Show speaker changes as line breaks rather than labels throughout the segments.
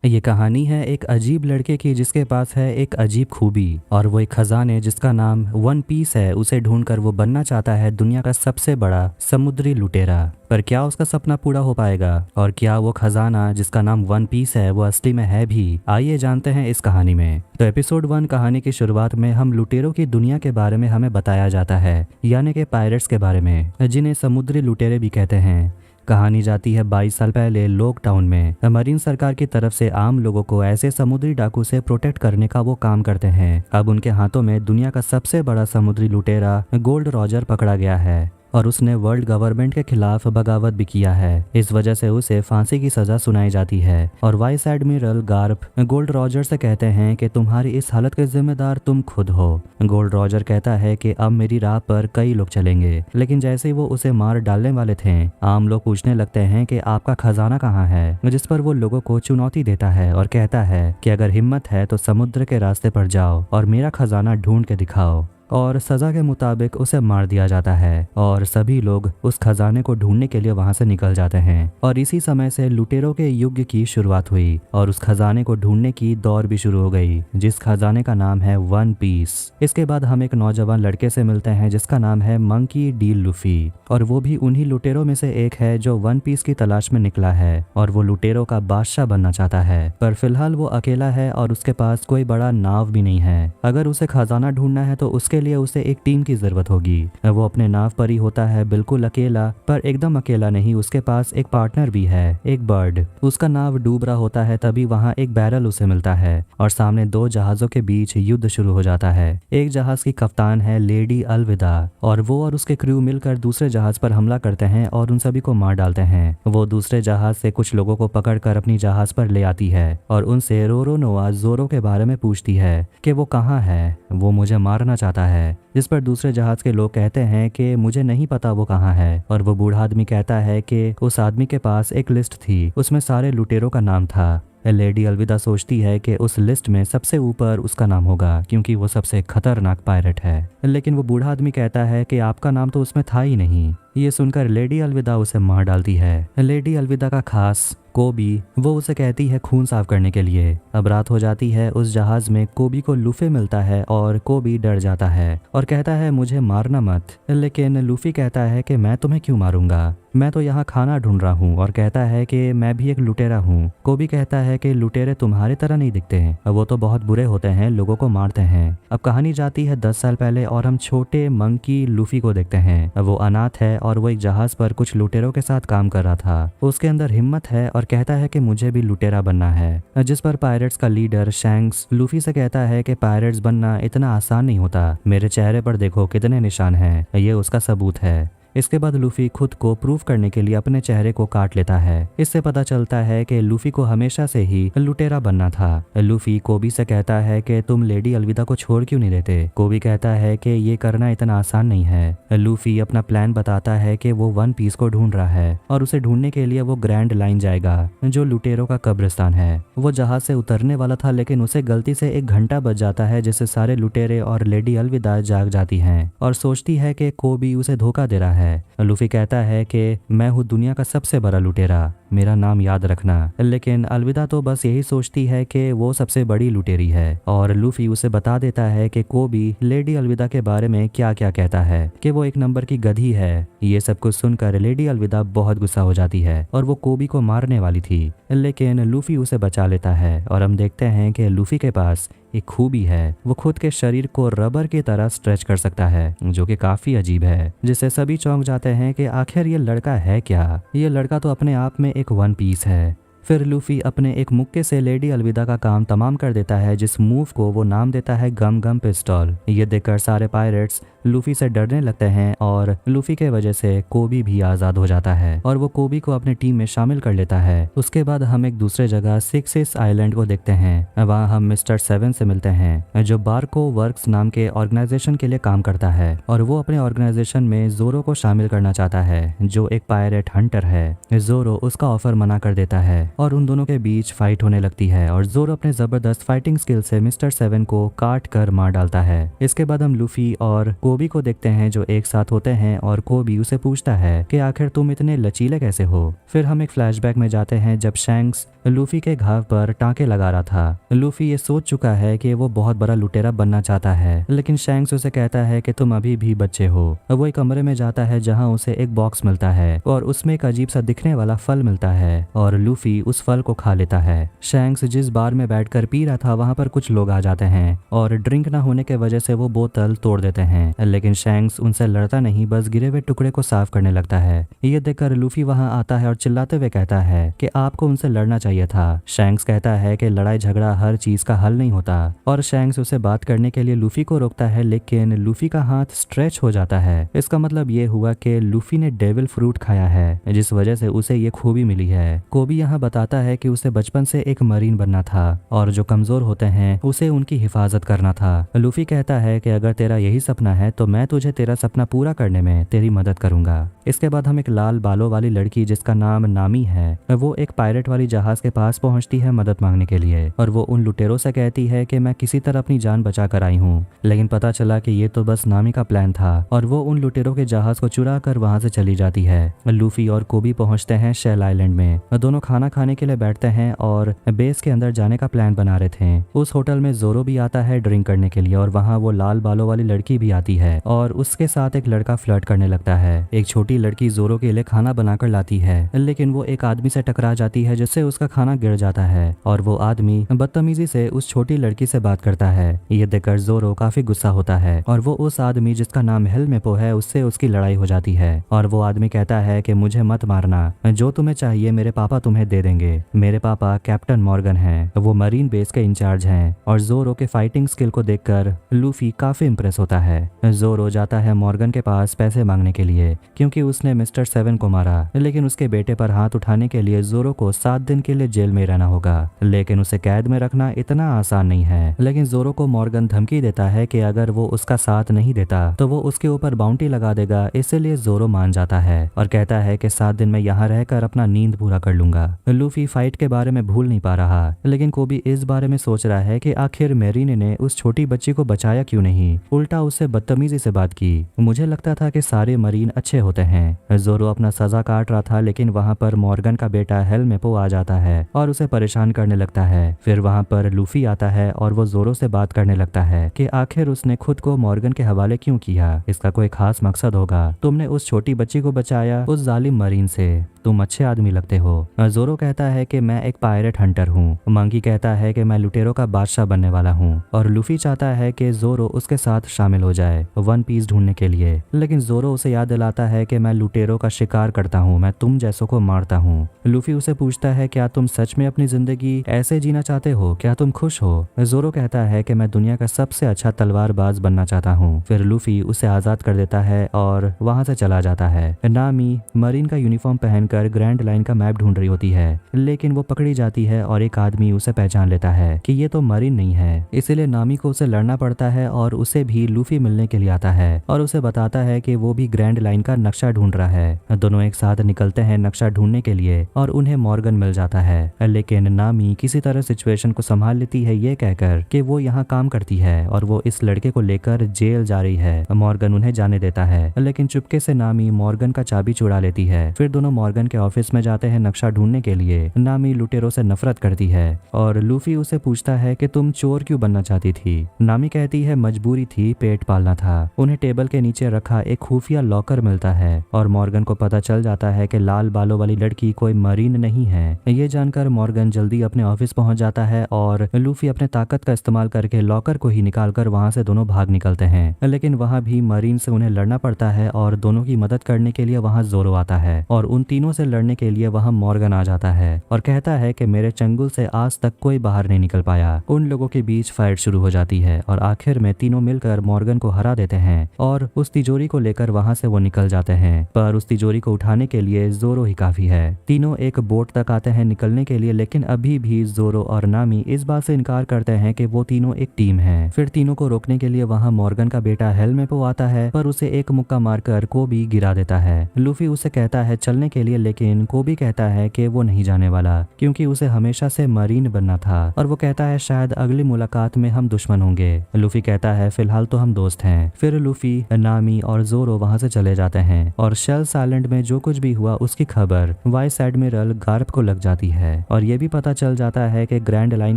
ये कहानी है एक अजीब लड़के की जिसके पास है एक अजीब खूबी और वो एक खजाने जिसका नाम वन पीस है उसे ढूंढकर वो बनना चाहता है दुनिया का सबसे बड़ा समुद्री लुटेरा। पर क्या उसका सपना पूरा हो पाएगा और क्या वो खजाना जिसका नाम वन पीस है वो असली में है भी? आइए जानते हैं इस कहानी में। तो एपिसोड 1 कहानी की शुरुआत में हम लुटेरों की दुनिया के बारे में हमें बताया जाता है, यानी कि पायरेट्स के बारे में, जिन्हें समुद्री लुटेरे भी कहते हैं। कहानी जाती है 22 साल पहले लोक टाउन में। मरीन सरकार की तरफ से आम लोगों को ऐसे समुद्री डाकू से प्रोटेक्ट करने का वो काम करते हैं। अब उनके हाथों में दुनिया का सबसे बड़ा समुद्री लुटेरा गोल्ड रॉजर पकड़ा गया है और उसने वर्ल्ड गवर्नमेंट के खिलाफ बगावत भी किया है। इस वजह से उसे फांसी की सजा सुनाई जाती है और vice admiral Garp gold Roger से कहते हैं कि तुम्हारी इस हालत के जिम्मेदार तुम खुद हो। गोल्ड रॉजर कहता है कि अब मेरी राह पर कई लोग चलेंगे, लेकिन जैसे ही वो उसे मार डालने वाले थे, आम लोग पूछने लगते हैं कि आपका खजाना कहाँ है, जिस पर वो लोगों को चुनौती देता है और कहता है कि अगर हिम्मत है तो समुद्र के रास्ते पर जाओ और मेरा खजाना ढूंढ के दिखाओ। और सजा के मुताबिक उसे मार दिया जाता है और सभी लोग उस खजाने को ढूंढने के लिए वहां से निकल जाते हैं। और इसी समय से लुटेरों के युग की शुरुआत हुई और उस खजाने को ढूंढने की दौर भी शुरू हो गई, जिस खजाने का नाम है वन पीस। इसके बाद हम एक नौजवान लड़के से मिलते हैं जिसका नाम है मंकी डी लूफी, और वो भी उन्हीं लुटेरों में से एक है जो वन पीस की तलाश में निकला है और वो लुटेरों का बादशाह बनना चाहता है। पर फिलहाल वो अकेला है और उसके पास कोई बड़ा नाव भी नहीं है। अगर उसे खजाना ढूंढना है तो उसके लिए उसे एक टीम की जरूरत होगी। वो अपने नाव पर ही होता है, बिल्कुल अकेला, पर एकदम अकेला नहीं, उसके पास एक पार्टनर भी है, एक बर्ड। उसका नाव डूब रहा होता है, तभी वहाँ एक बैरल उसे मिलता है और सामने दो जहाजों के बीच युद्ध शुरू हो जाता है। एक जहाज की कप्तान है लेडी अलविदा और वो और उसके क्रू मिलकर दूसरे जहाज पर हमला करते हैं और उन सभी को मार डालते हैं। वो दूसरे जहाज से कुछ लोगों को पकड़कर अपनी जहाज पर ले आती है और उनसे रोरो नोआ जोरो के बारे में पूछती है कि वो कहाँ है, वो मुझे मारना चाहता है। जिस पर दूसरे जहाज के लोग कहते हैं कि मुझे नहीं पता वो कहाँ है, और वो बूढ़ा आदमी कहता है कि उस आदमी के पास एक लिस्ट थी, उसमें सारे लुटेरों का नाम था। लेडी अलविदा सोचती है कि उस लिस्ट में सबसे ऊपर उसका नाम होगा क्योंकि वो सबसे खतरनाक पायरेट है, लेकिन वो बूढ़ा आदमी कहता है कि आपका नाम तो उसमें था ही नहीं। ये सुनकर लेडी अलविदा उसे मार डालती है। लेडी अलविदा का खास कोबी, वो उसे कहती है खून साफ करने के लिए। अब रात हो जाती है। उस जहाज में कोबी को लूफी मिलता है और कोबी डर जाता है और कहता है मुझे मारना मत, लेकिन लूफी कहता है कि मैं तुम्हें क्यों मारूंगा, मैं तो यहाँ खाना ढूंढ रहा हूँ, और कहता है कि मैं भी एक लुटेरा हूँ। कोबी कहता है कि लुटेरे तुम्हारी तरह नहीं दिखते हैं, वो तो बहुत बुरे होते हैं, लोगों को मारते हैं। अब कहानी जाती है 10 साल पहले और हम छोटे मंकी लूफी को देखते हैं। वो अनाथ है और वो एक जहाज पर कुछ लुटेरों के साथ काम कर रहा था। उसके अंदर हिम्मत है और कहता है कि मुझे भी लुटेरा बनना है। जिस पर पायरेट्स का लीडर शैंक्स लूफी से कहता है कि पायरेट्स बनना इतना आसान नहीं होता, मेरे चेहरे पर देखो कितने निशान हैं, ये उसका सबूत है। इसके बाद लूफी खुद को प्रूव करने के लिए अपने चेहरे को काट लेता है। इससे पता चलता है कि लूफी को हमेशा से ही लुटेरा बनना था। लूफी कोबी से कहता है कि तुम लेडी अलविदा को छोड़ क्यों नहीं देते। कोबी कहता है कि ये करना इतना आसान नहीं है। लूफी अपना प्लान बताता है कि वो वन पीस को ढूंढ रहा है और उसे ढूंढने के लिए वो ग्रैंड लाइन जाएगा जो लुटेरों का कब्रिस्तान है। वो जहाज से उतरने वाला था, लेकिन उसे गलती से एक घंटा बज जाता है, जिससे सारे लुटेरे और लेडी अलविदा जाग जाती हैं और सोचती है कि कोबी उसे धोखा दे रहा है। लूफी कहता है कि मैं हूँ दुनिया का सबसे बड़ा लुटेरा, मेरा नाम याद रखना, लेकिन अलविदा तो बस यही सोचती है कि वो सबसे बड़ी लुटेरी है। और लूफी उसे बता देता है कि कोबी लेडी अलविदा के बारे में क्या क्या कहता है, कि वो एक नंबर की गधी है। ये सब कुछ सुनकर लेडी अलविदा बहुत गुस्सा हो जाती है और वो कोबी को मारने वाली थी, लेकिन लूफी उसे बचा लेता है। और हम देखते हैं कि लूफी के पास एक खूबी है, वो खुद के शरीर को रबर की तरह स्ट्रेच कर सकता है, जो कि काफी अजीब है, जिससे सभी चौंक जाते हैं कि आखिर ये लड़का है क्या। ये लड़का तो अपने आप में एक वन पीस है। फिर लूफी अपने एक मुक्के से लेडी अलविदा का काम तमाम कर देता है, जिस मूव को वो नाम देता है गम गम पिस्टल। ये देखकर सारे पायरेट्स लूफी से डरने लगते हैं और लूफी के वजह से कोबी भी आजाद हो जाता है और वो कोबी को अपने टीम में शामिल कर लेता है। उसके बाद हम एक दूसरे जगह सिक्स आइलैंड को देखते हैं। वहाँ हम मिस्टर 7 से मिलते हैं, जो बारको वर्क्स नाम के ऑर्गेनाइजेशन के लिए काम करता है और वो अपने ऑर्गेनाइजेशन में जोरो को शामिल करना चाहता है, जो एक पायरेट हंटर है। जोरो उसका ऑफर मना कर देता है, और उन दोनों के बीच फाइट होने लगती है और जोरो अपने जबरदस्त फाइटिंग स्किल से मिस्टर 7 को काट कर मार डालता है। इसके बाद हम लूफी और कोबी को देखते हैं जो एक साथ होते हैं और कोबी उसे पूछता है कि आखिर तुम इतने लचीले कैसे हो। फिर हम एक फ्लैशबैक में जाते हैं जब शैंक्स लूफी के घाव पर टांके लगा रहा था। लूफी ये सोच चुका है कि वो बहुत बड़ा लुटेरा बनना चाहता है, लेकिन शैंक्स उसे कहता है कि तुम अभी भी बच्चे हो। वो एक कमरे में जाता है जहां उसे एक बॉक्स मिलता है और उसमें एक अजीब सा दिखने वाला फल मिलता है और लूफी उस फल को खा लेता है। शैंक्स जिस बार में बैठकर पी रहा था वहां पर कुछ लोग आ जाते हैं और ड्रिंक ना होने के वजह से वो बोतल तोड़ देते हैं, लेकिन शैंक्स उनसे लड़ता नहीं, बस गिरे हुए टुकड़े को साफ करने लगता है। ये देखकर लूफी वहां आता है और चिल्लाते हुए कहता है कि आपको उनसे लड़ना चाहिए था। शैंक्स कहता है कि लड़ाई झगड़ा हर चीज का हल नहीं होता और शैंक्स उसे बात करने के लिए लूफी को रोकता है, लेकिन लूफी का हाथ स्ट्रेच हो जाता है। इसका मतलब ये हुआ कि लूफी ने डेविल फ्रूट खाया है, जिस वजह से उसे ये खूबी मिली है। कोबी यहाँ बताता है कि उसे बचपन से एक मरीन बनना था और जो कमजोर होते हैं उसे उनकी हिफाजत करना था। लूफी कहता है कि अगर तेरा यही सपना है तो मैं तुझे तेरा सपना पूरा करने में तेरी मदद करूंगा। इसके बाद हम एक लाल बालों वाली लड़की जिसका नाम नामी है, वो एक पायरेट वाली जहाज के पास पहुंचती है मदद मांगने के लिए और वो उन लुटेरों से कहती है कि मैं किसी तरह अपनी जान बचा कर आई हूँ, लेकिन पता चला कि ये तो बस नामी का प्लान था और वो उन लुटेरों के जहाज को चुरा कर वहां से चली जाती है। लूफी और कोबी पहुंचते हैं शेल आइलैंड में। दोनों खाना खाने के लिए बैठते हैं और बेस के अंदर जाने का प्लान बना रहे थे। उस होटल में जोरो भी आता है ड्रिंक करने के लिए और वहाँ वो लाल बालों वाली लड़की भी आती है और उसके साथ एक लड़का फ्लर्ट करने लगता है। एक छोटी लड़की जोरो के लिए खाना बनाकर लाती है, लेकिन वो एक आदमी से टकरा जाती है जिससे उसका खाना गिर जाता है और वो आदमी बदतमीजी से उस छोटी लड़की से बात करता है। ये देखकर जोरो काफी गुस्सा होता है और वो उस आदमी जिसका नाम हेलमेपो है उससे उसकी लड़ाई हो जाती है और वो आदमी कहता है कि मुझे मत मारना, जो तुम्हें चाहिए मेरे पापा तुम्हें दे देंगे। मेरे पापा कैप्टन मॉर्गन हैं, वो मरीन बेस के इंचार्ज हैं। और जोरो के फाइटिंग स्किल को देखकर लूफी काफी इंप्रेस होता है। जोरो जाता है मॉर्गन के पास पैसे मांगने के लिए क्योंकि उसने मिस्टर 7 को मारा, लेकिन उसके बेटे पर हाथ उठाने के लिए जोरो को 7 दिन के लिए जेल में रहना होगा, लेकिन उसे कैद में रखना इतना आसान नहीं है। लेकिन जोरो को मॉर्गन धमकी देता है कि अगर वो उसका साथ नहीं देता तो वो उसके ऊपर बाउंटी लगा देगा, इसलिए जोरो मान जाता है और कहता है कि 7 दिन में यहाँ रहकर अपना नींद पूरा कर लूंगा। लूफी फाइट के बारे में भूल नहीं पा रहा, लेकिन कोबी इस बारे में सोच रहा है कि आखिर मेरीने ने उस छोटी बच्ची को बचाया क्यों नहीं, उल्टा उससे बदतमीजी से बात की। मुझे लगता था कि सारे मरीन अच्छे होते हैं। जोरो अपना सजा काट रहा था, लेकिन वहाँ पर मॉर्गन का बेटा हेलमेपो आ जाता है और उसे परेशान करने लगता है। फिर वहाँ पर लूफी आता है और वो जोरो से बात करने लगता है कि आखिर उसने खुद को मॉर्गन के हवाले क्यों किया, इसका कोई खास मकसद होगा। तुमने उस छोटी बच्ची को बचाया उस जालिम मरीन से, तुम अच्छे आदमी लगते हो। जोरो कहता है कि मैं एक पायरेट हंटर हूँ। मंकी कहता है कि मैं लुटेरों का बादशाह बनने वाला हूँ और लूफी चाहता है कि जोरो उसके साथ शामिल हो जाए वन पीस ढूंढने के लिए, लेकिन जोरो उसे याद दिलाता है कि मैं लुटेरों का शिकार करता हूँ, मैं तुम जैसों को मारता हूँ। लूफी उसे पूछता है क्या तुम सच में अपनी जिंदगी ऐसे जीना चाहते हो, क्या तुम खुश हो। जोरो कहता है कि मैं दुनिया का सबसे अच्छा तलवारबाज बनना चाहता हूँ। फिर लूफी उसे आजाद कर देता है और वहां से चला जाता है। नामी मरीन का यूनिफॉर्म पहनकर ग्रैंड लाइन का मैप ढूंढ रही होती है, लेकिन वो पकड़ी जाती है और एक आदमी उसे पहचान लेता है कि ये तो मरीन नहीं है, इसीलिए नामी को उसे लड़ना पड़ता है और उसे भी लूफी मिलने के लिए आता है और उसे बताता है कि वो भी ग्रैंड लाइन का नक्शा ढूंढ रहा है। दोनों एक साथ निकलते हैं नक्शा ढूंढने के लिए और उन्हें मॉर्गन मिल जाता है, लेकिन नामी किसी तरह सिचुएशन को संभाल लेती है ये कहकर कि वो यहाँ काम करती है और वो इस लड़के को लेकर जेल जा रही है। मॉर्गन उन्हें जाने देता है, लेकिन चुपके से नामी मॉर्गन का चाबी चुरा लेती है। फिर दोनों मॉर्गन के ऑफिस में जाते हैं नक्शा ढूंढने के लिए। नामी लुटेरों से नफरत करती है और लूफी उसे पूछता है कि तुम चोर क्यों बनना चाहती थी। नामी कहती है मजबूरी थी, पेट पालना था। उन्हें टेबल के नीचे रखा एक खुफिया लॉकर मिलता है और मॉर्गन को पता चल जाता है कि लाल बालों वाली लड़की कोई मरीन नहीं है। ये जानकर मॉर्गन जल्दी अपने ऑफिस पहुंच जाता है और लूफी अपने ताकत का इस्तेमाल करके लॉकर को ही निकालकर वहां से दोनों भाग निकलते हैं, लेकिन वहां भी मरीन से उन्हें लड़ना पड़ता है और दोनों की मदद करने के लिए वहां जोरो आता है और उन तीनों से लड़ने के लिए वहां मॉर्गन आ जाता है और कहता है कि मेरे चंगुल से आज तक कोई बाहर नहीं निकल पाया। उन लोगों के बीच फाइट शुरू हो जाती है और आखिर में तीनों मिलकर मॉर्गन को हरा देते हैं और उस तिजोरी को लेकर वहां से वो निकल जाते हैं, पर उस तिजोरी को उठाने के लिए जोरो ही काफी है। तीनों एक बोट तक आते हैं निकलने के लिए, लेकिन अभी भी जोरो और नामी इस बात से इनकार करते हैं कि वो तीनों एक टीम है। फिर तीनों को रोकने के लिए वहां मॉर्गन का बेटा हेलमेपो आता है, पर उसे एक मुक्का मारकर कोबी गिरा देता है। लूफी उसे कहता है चलने के लिए, लिए, लेकिन कोबी कहता है कि वो नहीं जाने वाला क्योंकि उसे हमेशा से मरीन बनना था और वो कहता है शायद अगली मुलाकात में हम दुश्मन होंगे। लूफी कहता है फिलहाल तो हम दोस्त हैं। फिर लूफी, नामी और जोरो वहां से चले जाते हैं और शेल्स आइलैंड में जो कुछ भी हुआ उसकी खबर वाइस एडमिरल गार्प को लग जाती है और ये भी पता चल जाता है कि ग्रैंड लाइन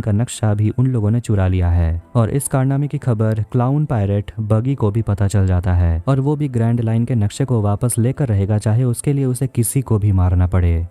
का नक्शा भी उन लोगों ने चुरा लिया है और इस कारनामे की खबर क्लाउन पायरेट बगी को भी पता चल जाता है और वो भी ग्रैंड लाइन के नक्शे को वापस लेकर रहेगा, चाहे उसके लिए उसे किसी को भी मारना पड़े।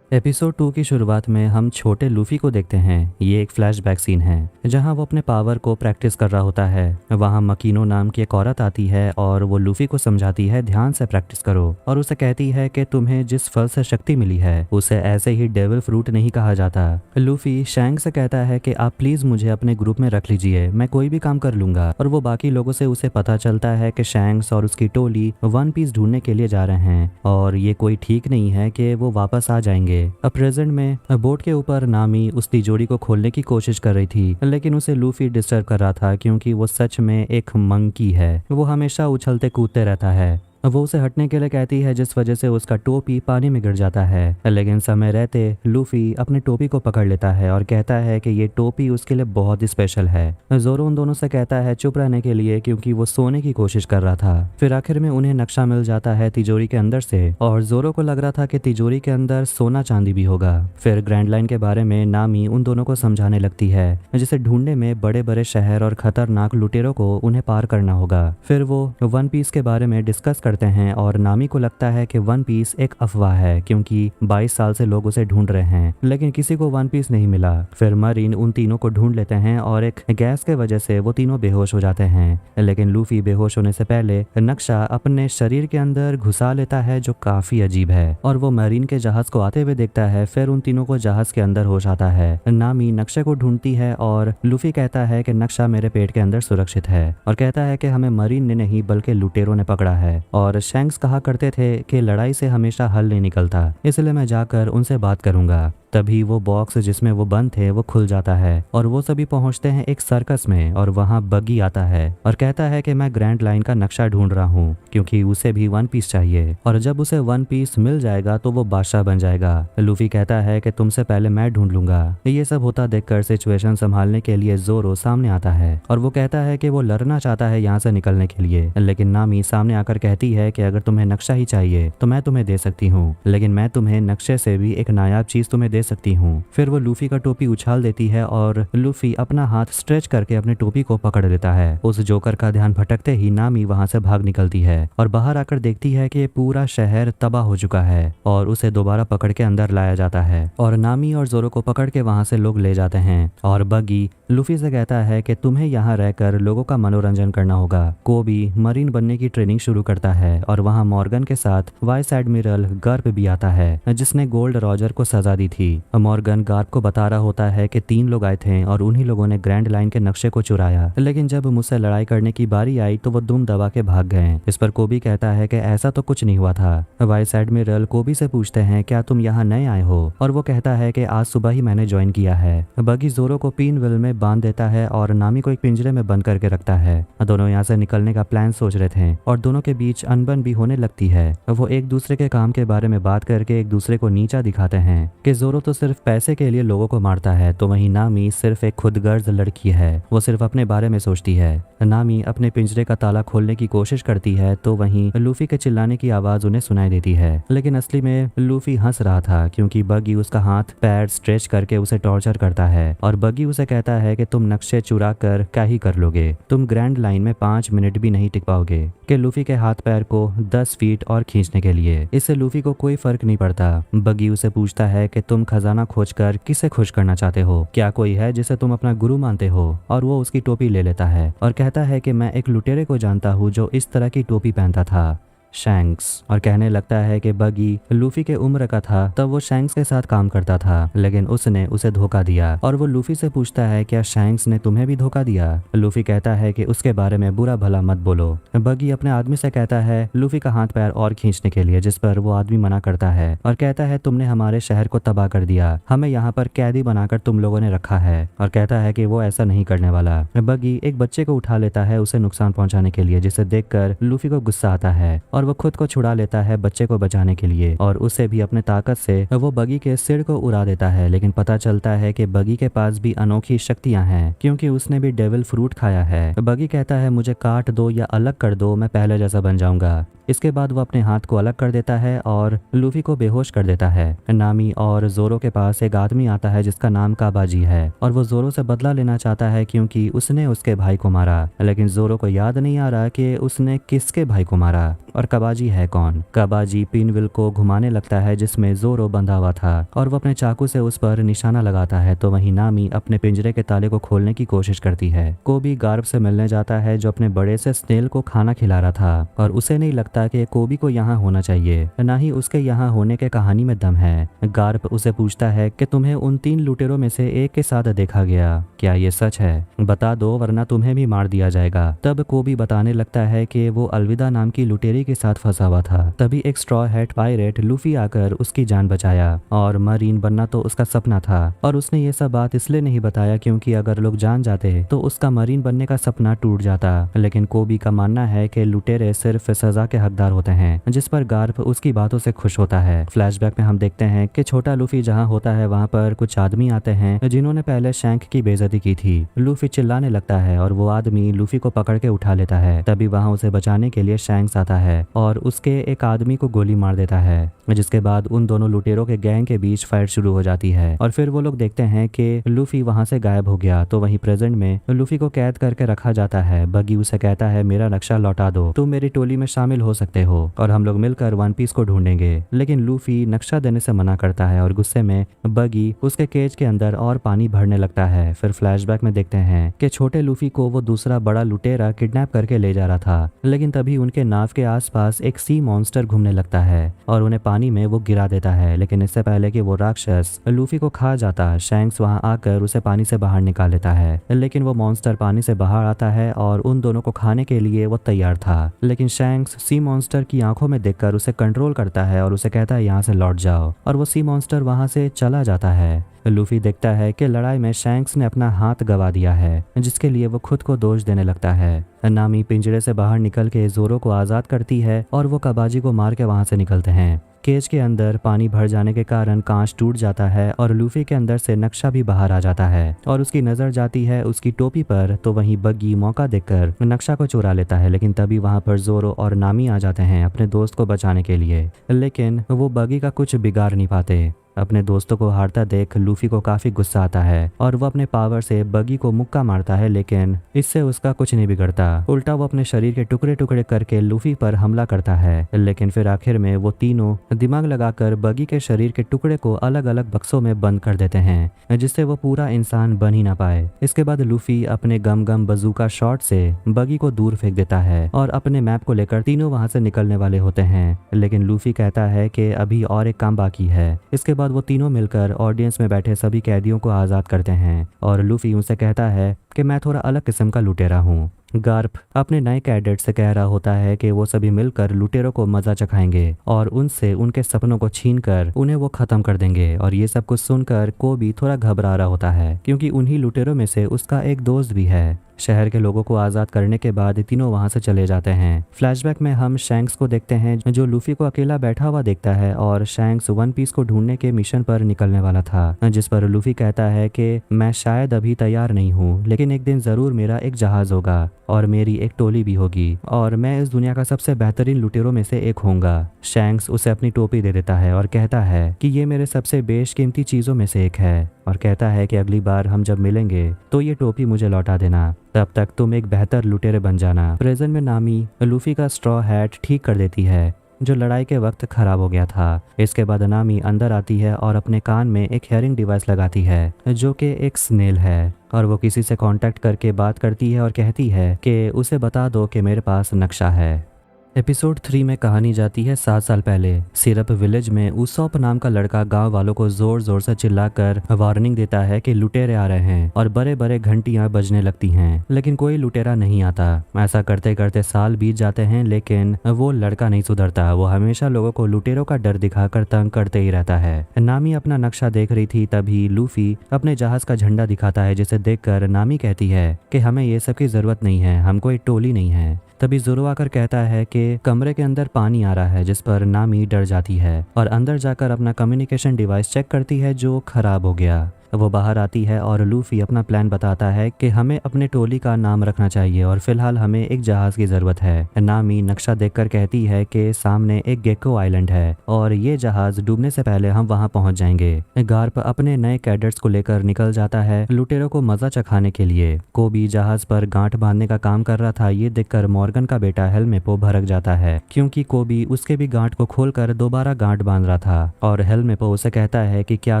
एपिसोड 2 की शुरुआत में हम छोटे लूफी को देखते हैं। ये एक फ्लैशबैक सीन है जहां वो अपने पावर को प्रैक्टिस कर रहा होता है। वहां मकीनो नाम की एक औरत आती है और वो लूफी को समझाती है ध्यान से प्रैक्टिस करो और उसे कहती है कि तुम्हें जिस फल से शक्ति मिली है उसे ऐसे ही डेविल फ्रूट नहीं कहा जाता। लूफी शैंक से कहता है कि आप प्लीज मुझे अपने ग्रुप में रख लीजिए, मैं कोई भी काम कर लूंगा और वो बाकी लोगों से उसे पता चलता है कि शैंक्स और उसकी टोली वन पीस ढूंढने के लिए जा रहे हैं और ये कोई ठीक नहीं है कि वो वापस आ जाएंगे। अब प्रेजेंट में बोट के ऊपर नामी उस तिजोरी को खोलने की कोशिश कर रही थी, लेकिन उसे लूफी डिस्टर्ब कर रहा था क्योंकि वो सच में एक मंकी है। वो हमेशा उछलते कूदते रहता है। वो उसे हटने के लिए कहती है जिस वजह से उसका टोपी पानी में गिर जाता है, लेकिन समय रहते लूफी अपने टोपी को पकड़ लेता है और कहता है कि ये टोपी उसके लिए बहुत ही स्पेशल है। जोरो उन दोनों से कहता है चुप रहने के लिए क्योंकि वो सोने की कोशिश कर रहा था। फिर आखिर में उन्हें नक्शा मिल जाता है तिजोरी के अंदर से और जोरो को लग रहा था कि तिजोरी के अंदर सोना चांदी भी होगा। फिर ग्रैंड लाइन के बारे में नामी उन दोनों को समझाने लगती है जिसे ढूंढने में बड़े बड़े शहर और खतरनाक लुटेरों को उन्हें पार करना होगा। फिर वो वन पीस के बारे में डिस्कस करते हैं और नामी को लगता है कि वन पीस एक अफवाह है क्योंकि 22 साल से लोग उसे ढूंढ रहे हैं, लेकिन किसी को वन पीस नहीं मिला। फिर मरीन उन तीनों को ढूंढ लेते हैं और एक गैस के वजह से वो तीनों बेहोश हो जाते हैं, लेकिन लूफी बेहोश होने से पहले नक्शा अपने शरीर के अंदर घुसा लेता है जो काफी अजीब है और वो मरीन के जहाज को आते हुए देखता है। फिर उन तीनों को जहाज के अंदर होश आता है। नामी नक्शे को ढूंढती है और लूफी कहता है कि नक्शा मेरे पेट के अंदर सुरक्षित है और कहता है कि हमें मरीन ने नहीं बल्कि लुटेरों ने पकड़ा है और शैंक्स कहा करते थे कि लड़ाई से हमेशा हल नहीं निकलता, इसलिए मैं जाकर उनसे बात करूंगा। तभी वो बॉक्स जिसमें वो बंद थे वो खुल जाता है और वो सभी पहुंचते हैं एक सर्कस में और वहां बगी आता है और कहता है कि मैं ग्रैंड लाइन का नक्शा ढूंढ रहा हूं क्योंकि उसे भी वन पीस चाहिए और जब उसे वन पीस मिल जाएगा तो वो बादशाह बन जाएगा। लूफी कहता है कि तुमसे पहले मैं ढूंढ लूंगा। ये सब होता देखकर सिचुएशन संभालने के लिए जोरो सामने आता है और वो कहता है कि वो लड़ना चाहता है यहाँ से निकलने के लिए, लेकिन नामी सामने आकर कहती है कि अगर तुम्हें नक्शा ही चाहिए तो मैं तुम्हें दे सकती हूँ, लेकिन मैं तुम्हें नक्शे से भी एक नायाब चीज तुम्हें दे सकती हूँ। फिर वो लूफी का टोपी उछाल देती है और लूफी अपना हाथ स्ट्रेच करके अपने टोपी को पकड़ लेता है। उस जोकर का ध्यान भटकते ही नामी वहां से भाग निकलती है और बाहर आकर देखती है कि पूरा शहर तबाह हो चुका है और उसे दोबारा पकड़ के अंदर लाया जाता है और नामी और जोरो को पकड़ के वहां से लोग ले जाते हैं और बगी लूफी से कहता है कि तुम्हें यहाँ रहकर लोगों का मनोरंजन करना होगा। कोबी मरीन बनने की ट्रेनिंग शुरू करता है और वहाँ मॉर्गन के साथ वाइस एडमिरल गार्प भी आता है जिसने गोल्ड रॉजर को सजा दी थी। मॉर्गन गार्प को बता रहा होता है कि 3 लोग आए थे और उन्हीं लोगों ने ग्रैंड लाइन के नक्शे को चुराया, लेकिन जब मुझसे लड़ाई करने की बारी आई तो वो दुम दबा के भाग गए। इस पर कोबी कहता है कि ऐसा तो कुछ नहीं हुआ था। वाइस एडमिरल कोबी से पूछते हैं क्या तुम यहाँ नए आए हो और वो कहता है कि आज सुबह ही मैंने ज्वाइन किया है। बगी जोरो को पीनविल में बांध देता है और नामी को एक पिंजरे में बंद करके रखता है। दोनों यहाँ से निकलने का प्लान सोच रहे थे और दोनों के बीच अनबन भी होने लगती है। वो एक दूसरे के काम के बारे में बात करके एक दूसरे को नीचा दिखाते हैं कि जोरो तो सिर्फ पैसे के लिए लोगों को मारता है, तो वहीं नामी सिर्फ एक खुदगर्ज लड़की है, वो सिर्फ अपने बारे में सोचती है। नामी अपने पिंजरे का ताला खोलने की कोशिश करती है तो वहीं लूफी के चिल्लाने की आवाज उन्हें सुनाई देती है, लेकिन असली में लूफी हंस रहा था क्योंकि बगी उसका हाथ पैर स्ट्रेच करके उसे टॉर्चर करता है और बगी उसे कहता है कि तुम नक्शे चुरा कर क्या ही कर लोगे, तुम ग्रैंड लाइन में 5 मिनट भी नहीं टिक पाओगे। कि लूफी के हाथ पैर को 10 फीट और खींचने के लिए। इससे लूफी को कोई फर्क नहीं पड़ता। बगी उसे पूछता है कि तुम खजाना खोजकर किसे खुश करना चाहते हो, क्या कोई है जिसे तुम अपना गुरु मानते हो, और वो उसकी टोपी ले लेता है और कहता है कि मैं एक लुटेरे को जानता हूँ जो इस तरह की टोपी पहनता था, शैंक्स, और कहने लगता है कि बगी लूफी के उम्र का था तब वो शैंक्स के साथ काम करता था, लेकिन उसने उसे धोखा दिया और वो लूफी से पूछता है क्या शैंक्स ने तुम्हें भी धोखा दिया। लूफी कहता है कि उसके बारे में बुरा भला मत बोलो। बगी अपने आदमी से कहता है लूफी का हाथ पैर और खींचने के लिए, जिस पर वो आदमी मना करता है और कहता है तुमने हमारे शहर को तबाह कर दिया, हमें यहाँ पर कैदी बनाकर तुम लोगों ने रखा है, और कहता है कि वो ऐसा नहीं करने वाला। बगी एक बच्चे को उठा लेता है उसे नुकसान पहुंचाने के लिए, जिसे देखकर लूफी को गुस्सा आता है और और वो खुद को छुड़ा लेता है बच्चे को बचाने के लिए और उसे भी अपने ताकत से वो बगी के सिर को उड़ा देता है। लेकिन पता चलता है कि बगी के पास भी अनोखी शक्तियां हैं क्योंकि उसने भी डेविल फ्रूट खाया है। बगी कहता है मुझे काट दो या अलग कर दो, मैं पहले जैसा बन जाऊंगा। इसके बाद वो अपने हाथ को अलग कर देता है और लूफी को बेहोश कर देता है। नामी और जोरो के पास एक आदमी आता है जिसका नाम काबाजी है और वो जोरो से बदला लेना चाहता है क्योंकि उसने उसके भाई को मारा। लेकिन जोरो को याद नहीं आ रहा कि उसने किसके भाई को मारा और काबाजी है कौन। काबाजी पिनविल को घुमाने लगता है जिसमें जोरो बंधा हुआ था और वो अपने चाकू से उस पर निशाना लगाता है। तो वहीं नामी अपने पिंजरे के ताले को खोलने की कोशिश करती है। कोबी गार्ब से मिलने जाता है जो अपने बड़े से स्नेल को खाना खिला रहा था और उसे नहीं लगता कि कोबी को यहाँ होना चाहिए, ना ही उसके यहाँ होने के कहानी में दम है। गार्ब उसे पूछता है कि तुम्हें उन 3 लुटेरों में से एक के साथ देखा गया, क्या ये सच है? बता दो वरना तुम्हें भी मार दिया जाएगा। तब कोबी बताने लगता है कि वो अलविदा नाम की लुटेरी के साथ फंसा हुआ था। तभी एक स्ट्रॉ हैट पायरेट लूफी आकर उसकी जान बचाया और मरीन बनना तो उसका सपना था और उसने ये सब बात इसलिए नहीं बताया क्योंकि अगर लोग जान जाते तो उसका मरीन बनने का सपना टूट जाता। लेकिन कोबी का मानना है कि लुटेरे सिर्फ सजा के हकदार होते हैं, जिस पर गार्प उसकी बातों से खुश होता है। फ्लैशबैक में हम देखते हैं कि छोटा लूफी जहाँ होता है वहाँ पर कुछ आदमी आते हैं जिन्होंने पहले शैंक की बेइज्जती की थी। लूफी चिल्लाने लगता है और वो आदमी लूफी को पकड़ के उठा लेता है। तभी वहाँ उसे बचाने के लिए शैंक्स आता है और उसके एक आदमी को गोली मार देता है, जिसके बाद उन दोनों लुटेरों के गैंग के बीच फाइट शुरू हो जाती है और फिर वो लोग देखते हैं कि लूफी वहां से गायब हो गया। तो वहीं प्रेजेंट में लूफी को कैद करके रखा जाता है। बगी उसे कहता है मेरा नक्शा लौटा दो, तुम मेरी टोली में शामिल हो सकते हो और हम लोग मिलकर वन पीस को ढूंढेंगे। लेकिन लूफी नक्शा देने से मना करता है और गुस्से में बगी उसके केज के अंदर और पानी भरने लगता है। फिर फ्लैशबैक में देखते हैं कि छोटे लूफी को वो दूसरा बड़ा लुटेरा किडनैप करके ले जा रहा था। लेकिन तभी उनके नाव के आसपास एक सी मॉन्स्टर घूमने लगता है और उन्हें पानी में वो गिरा देता है। लेकिन इससे पहले कि वो राक्षस लूफी को खा जाता, शैंक्स वहां आकर उसे पानी से बाहर निकाल लेता है। लेकिन वो मॉन्स्टर पानी से बाहर आता है और उन दोनों को खाने के लिए वो तैयार था। लेकिन शैंक्स सी मॉन्स्टर की आंखों में देखकर उसे कंट्रोल करता है और उसे कहता है यहाँ से लौट जाओ और वो सी मॉन्स्टर वहां से चला जाता है। लूफी देखता है कि लड़ाई में शैंक्स ने अपना हाथ गवा दिया है, जिसके लिए वो खुद को दोष देने लगता है। नामी पिंजरे से बाहर निकल के जोरो को आजाद करती है और वो काबाजी को मार के वहां से निकलते हैं। केज के अंदर पानी भर जाने के कारण कांच टूट जाता है और लूफी के अंदर से नक्शा भी बाहर आ जाता है और उसकी नजर जाती है उसकी टोपी पर। तो वहीं बग्गी मौका देखकर नक्शा को चुरा लेता है। लेकिन तभी वहां पर जोरो और नामी आ जाते हैं अपने दोस्त को बचाने के लिए। लेकिन वो बग्गी का कुछ बिगाड़ नहीं पाते। अपने दोस्तों को हारता देख लूफी को काफी गुस्सा आता है और वो अपने पावर से बगी को मुक्का मारता है, लेकिन इससे उसका कुछ नहीं बिगड़ता। उल्टा वो अपने शरीर के टुकड़े टुकड़े करके लूफी पर हमला करता है। लेकिन फिर आखिर में वो तीनों दिमाग लगाकर बगी के शरीर के टुकड़े को अलग अलग बक्सों में बंद कर देते हैं, जिससे वो पूरा इंसान बन ही ना पाए। इसके बाद लूफी अपने गम गम बजूका शॉट से बगी को दूर फेंक देता है और अपने मैप को लेकर तीनों वहां से निकलने वाले होते हैं। लेकिन लूफी कहता है कि अभी और एक काम बाकी है। इसके बाद वो तीनों मिलकर ऑडियंस में बैठे सभी कैदियों को आजाद करते हैं और लूफी उनसे कहता है कि मैं थोड़ा अलग किस्म का लुटेरा हूँ। गार्प अपने नए कैडेट से कह रहा होता है कि वो सभी मिलकर लुटेरों को मजा चखाएंगे और उनसे उनके सपनों को छीनकर उन्हें वो खत्म कर देंगे। और ये सब कुछ सुनकर कोबी थोड़ा घबरा रहा होता है क्योंकि उन्हीं लुटेरों में से उसका एक दोस्त भी है। शहर के लोगों को आजाद करने के बाद तीनों वहां से चले जाते हैं। फ्लैशबैक में हम शैंक्स को देखते हैं जो लूफी को अकेला बैठा हुआ देखता है और शैंक्स वन पीस को ढूंढने के मिशन पर निकलने वाला था, जिस पर लूफी कहता है कि मैं शायद अभी तैयार नहीं हूँ, लेकिन एक दिन जरूर मेरा एक जहाज होगा और मेरी एक टोली भी होगी और मैं इस दुनिया का सबसे बेहतरीन लुटेरों में से एक होऊंगा। शैंक्स उसे अपनी टोपी दे देता है और कहता है कि ये मेरे सबसे बेशकीमती चीजों में से एक है और कहता है कि अगली बार हम जब मिलेंगे तो ये टोपी मुझे लौटा देना, तब तक तुम एक बेहतर लुटेरे बन जाना। प्रेजेंट में नामी लूफी का स्ट्रॉ हैट ठीक कर देती है जो लड़ाई के वक्त खराब हो गया था। इसके बाद नामी अंदर आती है और अपने कान में एक हेयरिंग डिवाइस लगाती है जो कि एक स्नेल है और वो किसी से कांटेक्ट करके बात करती है और कहती है कि उसे बता दो कि मेरे पास नक्शा है। एपिसोड 3 में कहानी जाती है 7 साल पहले। सिरप विलेज में उसॉप नाम का लड़का गांव वालों को जोर जोर से चिल्लाकर वार्निंग देता है कि लुटेरे आ रहे हैं और बड़े बड़े घंटियां बजने लगती हैं, लेकिन कोई लुटेरा नहीं आता। ऐसा करते करते साल बीत जाते हैं, लेकिन वो लड़का नहीं सुधरता। वो हमेशा लोगों को लुटेरों का डर दिखाकर तंग करते ही रहता है। नामी अपना नक्शा देख रही थी, तभी लूफी अपने जहाज का झंडा दिखाता है, जिसे देखकर नामी कहती है कि हमें ये सब की जरूरत नहीं है, हमको एक टोली नहीं है। तभी जोरो आकर कहता है कि कमरे के अंदर पानी आ रहा है, जिस पर नामी डर जाती है और अंदर जाकर अपना कम्युनिकेशन डिवाइस चेक करती है जो खराब हो गया। वो बाहर आती है और लूफी अपना प्लान बताता है कि हमें अपने टोली का नाम रखना चाहिए और फिलहाल हमें एक जहाज की जरूरत है। नामी नक्शा देखकर कहती है कि सामने एक गेको आइलैंड है और ये जहाज डूबने से पहले हम वहां पहुंच जाएंगे। गार्प अपने नए कैडेट्स को लेकर निकल जाता है लुटेरों को मजा चखाने के लिए। कोबी जहाज पर गांठ बांधने का काम कर रहा था। ये देखकर मॉर्गन का बेटा हेलमेपो भड़क जाता है क्योंकि कोबी उसके भी गांठ को खोलकर दोबारा गांठ बांध रहा था और हेलमेपो उसे कहता है कि क्या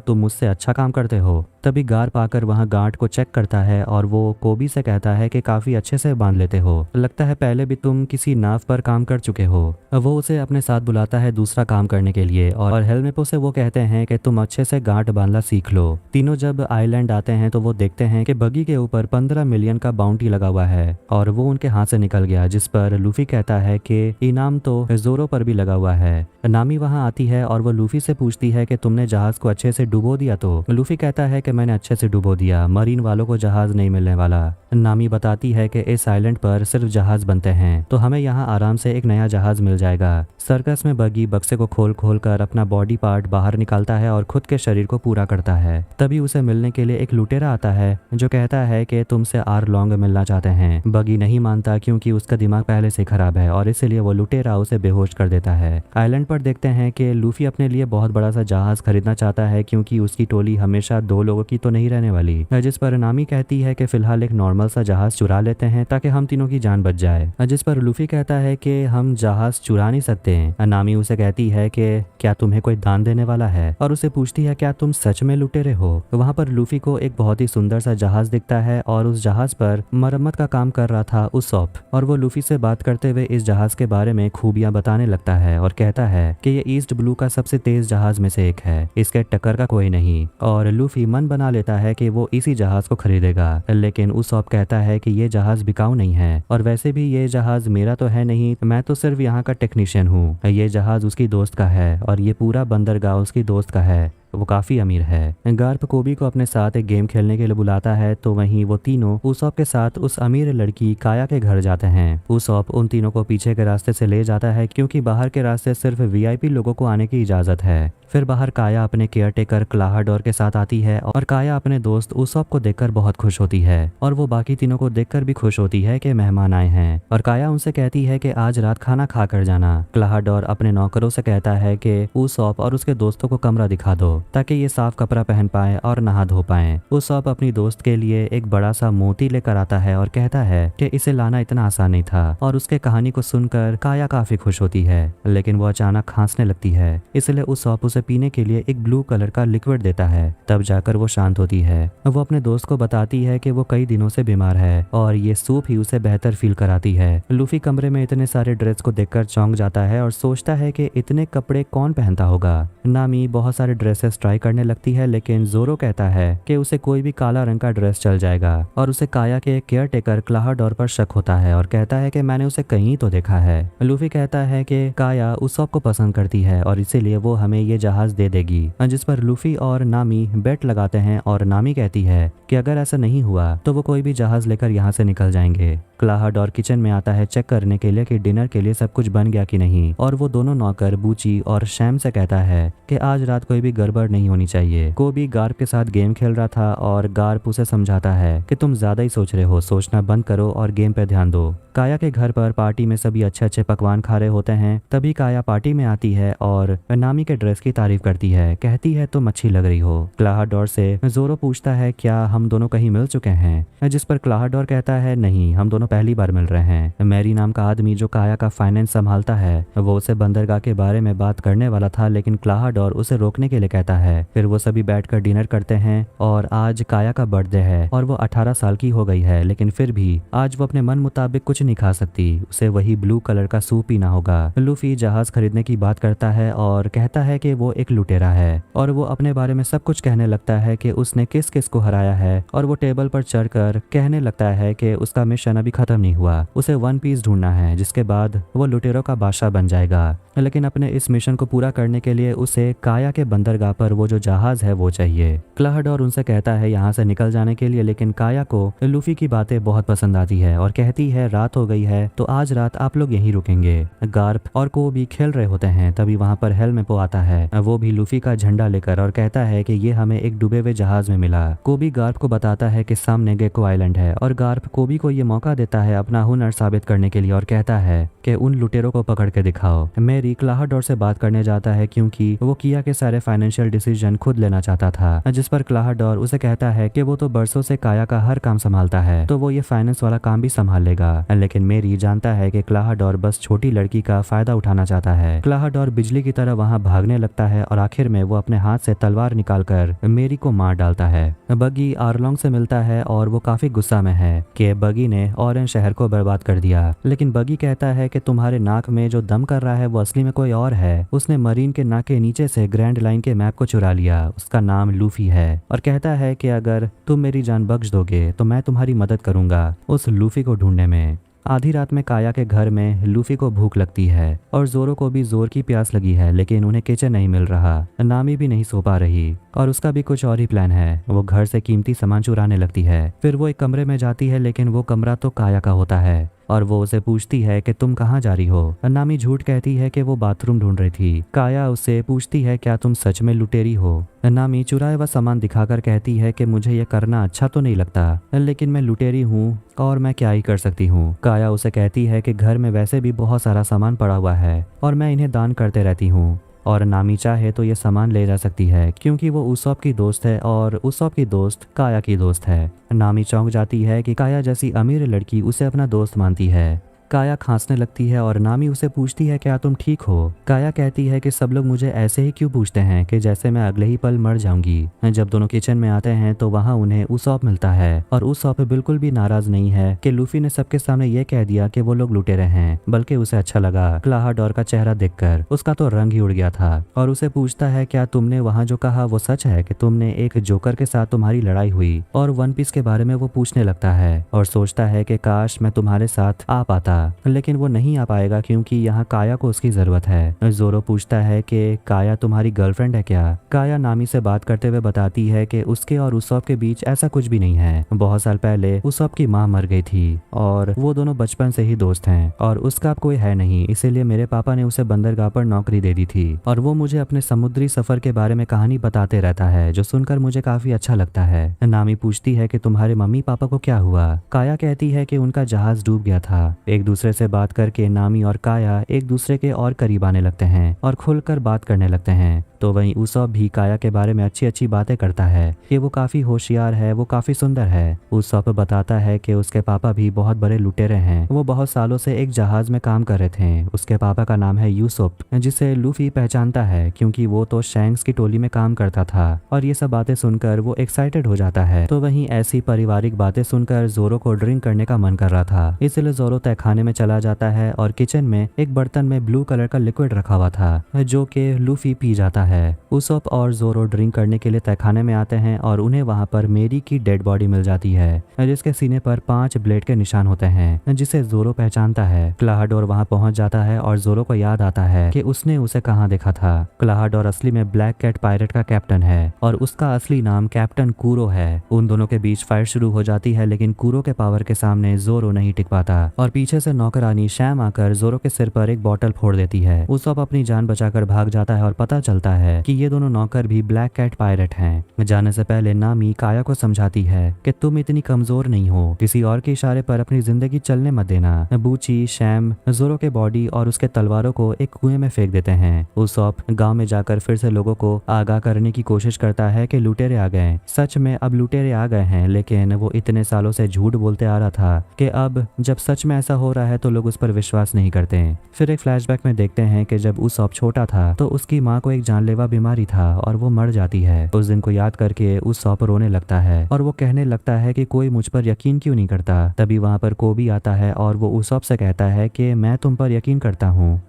तुम मुझसे अच्छा काम करते हो। तभी गार्प आकर वहां गांठ को चेक करता है और वो कोबी से कहता है कि काफी अच्छे से बांध लेते हो, लगता है पहले भी तुम किसी नाव पर काम कर चुके हो। वो उसे अपने साथ बुलाता है दूसरा काम करने के लिए और हेलमेपो से वो कहते हैं कि तुम अच्छे से गांठ बांधना सीख लो। तीनों जब आइलैंड आते हैं तो वो देखते हैं कि बगी के ऊपर 15 मिलियन का बाउंटी लगा हुआ है और वो उनके हाथ से निकल गया, जिस पर लूफी कहता है कि इनाम तो जोरो पर भी लगा हुआ है। नामी वहां आती है और वो लूफी से पूछती है कि तुमने जहाज को अच्छे से डुबो दिया। तो लूफी कहता है कि मैंने अच्छे से डुबो दिया, मरीन वालों को जहाज नहीं मिलने वाला। नामी बताती है कि इस आइलैंड पर सिर्फ जहाज बनते हैं तो हमें यहाँ आराम से एक नया जहाज मिल जाएगा। सर्कस में बगी बक्से को खोल कर अपना बॉडी पार्ट बाहर निकालता है और खुद के शरीर को पूरा करता है। तभी उसे मिलने के लिए एक लुटेरा आता है जो कहता है कि तुमसे आर लॉन्ग मिलना चाहते हैं। बगी नहीं मानता क्योंकि उसका दिमाग पहले से खराब है और इसलिए वो लुटेरा उसे बेहोश कर देता है। आइलैंड पर देखते हैं कि लूफी अपने लिए बहुत बड़ा सा जहाज खरीदना चाहता है क्योंकि उसकी टोली हमेशा 2 लोगों की तो नहीं रहने वाली, जिस पर नामी कहती है कि फिलहाल एक नॉर्मल सा जहाज चुरा लेते हैं ताकि हम तीनों की जान बच जाए, जिस पर लूफी कहता है कि हम जहाज चुरा नहीं सकते हैं। नामी उसे कहती है कि क्या तुम्हें कोई दान देने वाला है और उसे पूछती है क्या तुम सच में लुटेरे हो। वहाँ पर लूफी को एक बहुत ही सुंदर सा जहाज दिखता है और उस जहाज पर मरम्मत का काम कर रहा था उसॉप, और वो लूफी से बात करते हुए इस जहाज के बारे में खूबियां बताने लगता है और कहता है कि ये ईस्ट ब्लू का सबसे तेज जहाज में से एक है, इसके टक्कर का कोई नहीं। और लूफी मन बना लेता है कि वो इसी जहाज को खरीदेगा, लेकिन उसॉप कहता है कि ये जहाज बिकाऊ नहीं है और वैसे भी ये जहाज मेरा तो है नहीं, मैं तो सिर्फ यहाँ का टेक्नीशियन हूँ। ये जहाज उसकी दोस्त का है और ये पूरा बंदरगाह उसकी दोस्त का है, वो काफी अमीर है। गार्प कोबी को अपने साथ एक गेम खेलने के लिए बुलाता है तो वहीं वो तीनों उसॉप के साथ उस अमीर लड़की काया के घर जाते हैं। उसॉप उन तीनों को पीछे के रास्ते से ले जाता है क्योंकि बाहर के रास्ते सिर्फ वीआईपी लोगों को आने की इजाजत है। फिर बाहर काया अपने केयरटेकर क्लाहाडोर के साथ आती है और काया अपने दोस्त उसॉप को देखकर बहुत खुश होती है और वो बाकी तीनों को देखकर भी खुश होती है कि मेहमान आए हैं और काया उनसे कहती है कि आज रात खाना खा कर जाना। क्लाहाडोर अपने नौकरों से कहता है कि उसॉप और उसके दोस्तों को कमरा दिखा दो ताकि ये साफ कपड़ा पहन पाए और नहा धो पाए। उसॉप अपनी दोस्त के लिए एक बड़ा सा मोती लेकर आता है और कहता है कि इसे लाना इतना आसान नहीं था और उसके कहानी को सुनकर काया काफी खुश होती है, लेकिन वो अचानक खांसने लगती है, इसलिए उसॉप उसे पीने के लिए एक ब्लू कलर का लिक्विड देता है। तब जाकर वो शांत होती है। वो अपने दोस्त को बताती है कि वो कई दिनों से बीमार है और ये सूप ही उसे बेहतर फील कराती है। लूफी कमरे में इतने सारे ड्रेस को देखकर चौंक जाता है और सोचता है कि इतने कपड़े कौन पहनता होगा। नामी बहुत सारे ड्रेसेस ट्राई करने लगती है, लेकिन जोरो कहता है कि उसे कोई भी काला रंग का ड्रेस चल जाएगा और उसे काया के केयरटेकर क्लाहाडोर पर शक होता है और कहता है कि मैंने उसे कहीं तो देखा है। लूफी कहता है कि काया उसॉप को पसंद करती है और इसीलिए वो हमें ये जहाज दे देगी, जिस पर लूफी और नामी बेट लगाते हैं और नामी कहती है कि अगर ऐसा नहीं हुआ तो वो कोई भी जहाज लेकर यहाँ से निकल जाएंगे। क्लाहाडोर किचन में आता है चेक करने के लिए कि डिनर के लिए सब कुछ बन गया कि नहीं और वो दोनों नौकर बूची और शैम से कहता है कि आज रात कोई भी गड़बड़ नहीं होनी चाहिए। कोबी गार्प के साथ गेम खेल रहा था और गार्प उसे समझाता है कि तुम ज्यादा ही सोच रहे हो, सोचना बंद करो और गेम पे ध्यान दो। काया के घर पर पार्टी में सभी अच्छे अच्छे पकवान खा रहे होते हैं। तभी काया पार्टी में आती है और नामी के ड्रेस की तारीफ करती है, कहती है तुम अच्छी लग रही हो। क्लाहाडोर से जोरो पूछता है क्या हम दोनों कहीं मिल चुके हैं, जिस पर क्लाहाडोर कहता है नहीं, हम दोनों पहली बार मिल रहे हैं। मैरी नाम का आदमी जो काया का फाइनेंस संभालता है वो उसे बंदरगाह के बारे में बात करने वाला था, लेकिन क्लाहाडोर उसे रोकने के लिए कहता है। फिर वो सभी बैठकर डिनर करते हैं और आज काया का बर्थडे है और वो 18 साल की हो गई है, लेकिन फिर भी आज वो अपने मन मुताबिक कुछ नहीं खा सकती, उसे वही ब्लू कलर का सूप पीना होगा। लूफी जहाज खरीदने की बात करता है और कहता है कि वो एक लुटेरा है और वो अपने बारे में सब कुछ कहने लगता है कि उसने किस किस को हराया है और वो टेबल पर चढ़कर कहने लगता है कि उसका मिशन अभी खत्म नहीं हुआ, उसे वन पीस ढूंढना है जिसके बाद वो लुटेरों का बादशाह बन जाएगा। लेकिन अपने इस मिशन को पूरा करने के लिए उसे काया के बंदरगाह पर वो जो जहाज है वो चाहिए। क्लाहडोर उनसे कहता है यहाँ से निकल जाने के लिए, लेकिन काया को लूफी की बातें बहुत पसंद आती है और कहती है रात हो गई है तो आज रात आप लोग यहीं रुकेंगे। गार्प और को भी खेल रहे होते हैं, तभी वहाँ पर हेलमेपो आता है। वो भी लूफी का झंडा लेकर और कहता है कि ये हमें एक डूबे हुए जहाज में मिला। कोबी गार्प को बताता है कि सामने गेको आइलैंड है और गार्प कोबी को ये मौका देता है अपना हुनर साबित करने के लिए और कहता है कि उन लुटेरों को पकड़ के दिखाओ। मेरी क्लाहडोर से बात करने जाता है क्योंकि वो किया के सारे फाइनेंशियल डिसीजन खुद लेना चाहता था, जिस पर क्लाहडोर उसे कहता है कि वो तो बरसों से काया का हर काम संभालता है तो वो ये फाइनेंस वाला काम भी संभाल लेगा। लेकिन मेरी जानता है कि क्लाहडोर बस छोटी लड़की का फायदा उठाना चाहता है। क्लाहडोर बिजली की तरह वहाँ भागने लगता है और आखिर में वो अपने हाथ से तलवार निकालकर मेरी को मार डालता है। बगी आर्लोंग से मिलता है और वो काफी गुस्सा में है कि बगी ने ऑरेंज शहर को बर्बाद कर दिया, लेकिन बगी कहता है कि तुम्हारे नाक में जो दम कर रहा है वो असली में कोई और है। उसने मरीन के नाक के नीचे से ग्रैंड लाइन के मैप को चुरा लिया, उसका नाम लूफी है और कहता है कि अगर तुम मेरी जान बख्श दोगे तो मैं तुम्हारी मदद करूंगा उस लूफी को ढूंढने में। आधी रात में काया के घर में लूफी को भूख लगती है और जोरो को भी जोर की प्यास लगी है, लेकिन उन्हें किचन नहीं मिल रहा। नामी भी नहीं सो पा रही और उसका भी कुछ और ही प्लान है। वो घर से कीमती सामान चुराने लगती है। फिर वो एक कमरे में जाती है, लेकिन वो कमरा तो काया का होता है और वो उसे पूछती है कि तुम कहाँ जा रही हो। नामी झूठ कहती है कि वो बाथरूम ढूंढ रही थी। काया उससे पूछती है क्या तुम सच में लुटेरी हो। नामी चुराया हुआ सामान दिखाकर कहती है कि मुझे ये करना अच्छा तो नहीं लगता, लेकिन मैं लुटेरी हूँ और मैं क्या ही कर सकती हूँ। काया उसे कहती है कि घर में वैसे भी बहुत सारा सामान पड़ा हुआ है और मैं इन्हें दान करते रहती हूँ और नामी चाहे तो ये सामान ले जा सकती है क्योंकि वो उसॉप की दोस्त है और उसॉप की दोस्त काया की दोस्त है। नामी चौंक जाती है कि काया जैसी अमीर लड़की उसे अपना दोस्त मानती है। काया खांसने लगती है और नामी उसे पूछती है क्या तुम ठीक हो। काया कहती है कि सब लोग मुझे ऐसे ही क्यों पूछते हैं कि जैसे मैं अगले ही पल मर जाऊंगी। जब दोनों किचन में आते हैं तो वहाँ उन्हें उसॉप मिलता है और उसॉप बिल्कुल भी नाराज नहीं है कि लूफी ने सबके सामने ये कह दिया कि वो लोग लुटेरे हैं, बल्कि उसे अच्छा लगा क्लाहडोर का चेहरा देखकर। उसका तो रंग ही उड़ गया था और उसे पूछता है क्या तुमने वहाँ जो कहा वो सच है कि तुमने एक जोकर के साथ तुम्हारी लड़ाई हुई। और वन पीस के बारे में वो पूछने लगता है और सोचता है कि काश मैं तुम्हारे साथ आ पाता, लेकिन वो नहीं आ पाएगा क्योंकि यहाँ काया को उसकी जरूरत है। जोरो पूछता है कि काया तुम्हारी गर्लफ्रेंड है क्या। काया नामी से बात करते हुए बताती है कि उसके और उसॉप के बीच ऐसा कुछ भी नहीं है। बहुत साल पहले उसॉप की माँ मर गई थी और वो दोनों बचपन से ही दोस्त हैं और उसका अब कोई है नहीं, इसीलिए मेरे पापा ने उसे बंदरगाह पर नौकरी दे दी थी और वो मुझे अपने समुद्री सफर के बारे में कहानी बताते रहता है जो सुनकर मुझे काफी अच्छा लगता है। नामी पूछती है कि तुम्हारे मम्मी पापा को क्या हुआ। काया कहती है कि उनका जहाज डूब गया था। एक दूसरे से बात करके नामी और काया एक दूसरे के और करीब आने लगते हैं और खुलकर बात करने लगते हैं। तो वहीं उसॉप भी काया के बारे में अच्छी अच्छी बातें करता है कि वो काफी होशियार है, वो काफी सुंदर है। उसॉप बताता है कि उसके पापा भी बहुत बड़े लुटेरे हैं। वो बहुत सालों से एक जहाज में काम कर रहे थे। उसके पापा का नाम है यूसुप, जिसे लूफी पहचानता है क्योंकि वो तो शैंक्स की टोली में काम करता था। और ये सब बातें सुनकर वो एक्साइटेड हो जाता है। तो वहीं ऐसी पारिवारिक बातें सुनकर जोरो को ड्रिंक करने का मन कर रहा था, इसलिए जोरो तहखाने में चला जाता है और किचन में एक बर्तन में ब्लू कलर का लिक्विड रखा हुआ था जो कि लूफी पी जाता है। उसॉप और जोरो ड्रिंक करने के लिए तहखाने में आते हैं और उन्हें वहां पर मेरी की डेड बॉडी मिल जाती है जिसके सीने पर 5 ब्लेड के निशान होते हैं जिसे जोरो पहचानता है। क्लाहडोर वहां पहुंच जाता है और जोरो को याद आता है कि उसने उसे कहां देखा था। क्लाहडोर असली में ब्लैक कैट पायरेट का कैप्टन है और उसका असली नाम कैप्टन कूरो है। उन दोनों के बीच फाइट शुरू हो जाती है, लेकिन कूरो के पावर के सामने जोरो नहीं टिक पाता और पीछे से नौकरानी शैम आकर जोरो के सिर पर एक बॉटल फोड़ देती है। उसॉप अपनी जान बचाकर भाग जाता है और पता चलता है कि ये दोनों नौकर भी ब्लैक कैट पायरेट हैं। जाने से पहले नामी काया को समझाती है कि तुम इतनी कमजोर नहीं हो, किसी और के इशारे पर अपनी जिंदगी चलने मत देना। बूची, शैम जोरो के बॉडी और उसके तलवारों को एक कुएं में फेंक देते हैं। उसॉप गांव में जाकर फिर से लोगों को आगाह करने की कोशिश करता है कि लुटेरे आ गए। सच में अब लुटेरे आ गए हैं, लेकिन वो इतने सालों से झूठ बोलते आ रहा था कि अब जब सच में ऐसा हो रहा है तो लोग उस पर विश्वास नहीं करते। फिर एक फ्लैशबैक में देखते हैं कि जब उसॉप छोटा था तो उसकी माँ को एक जानलेवा बीमारी था और वो मर जाती है। उस दिन को याद करके उसॉप रोने लगता है और वो कहने लगता है कि कोई मुझ पर यकीन क्यों नहीं करता। तभी वहाँ पर कोबी आता है और वो उसॉप से कहता है कि मैं तुम पर यकीन करता हूँ।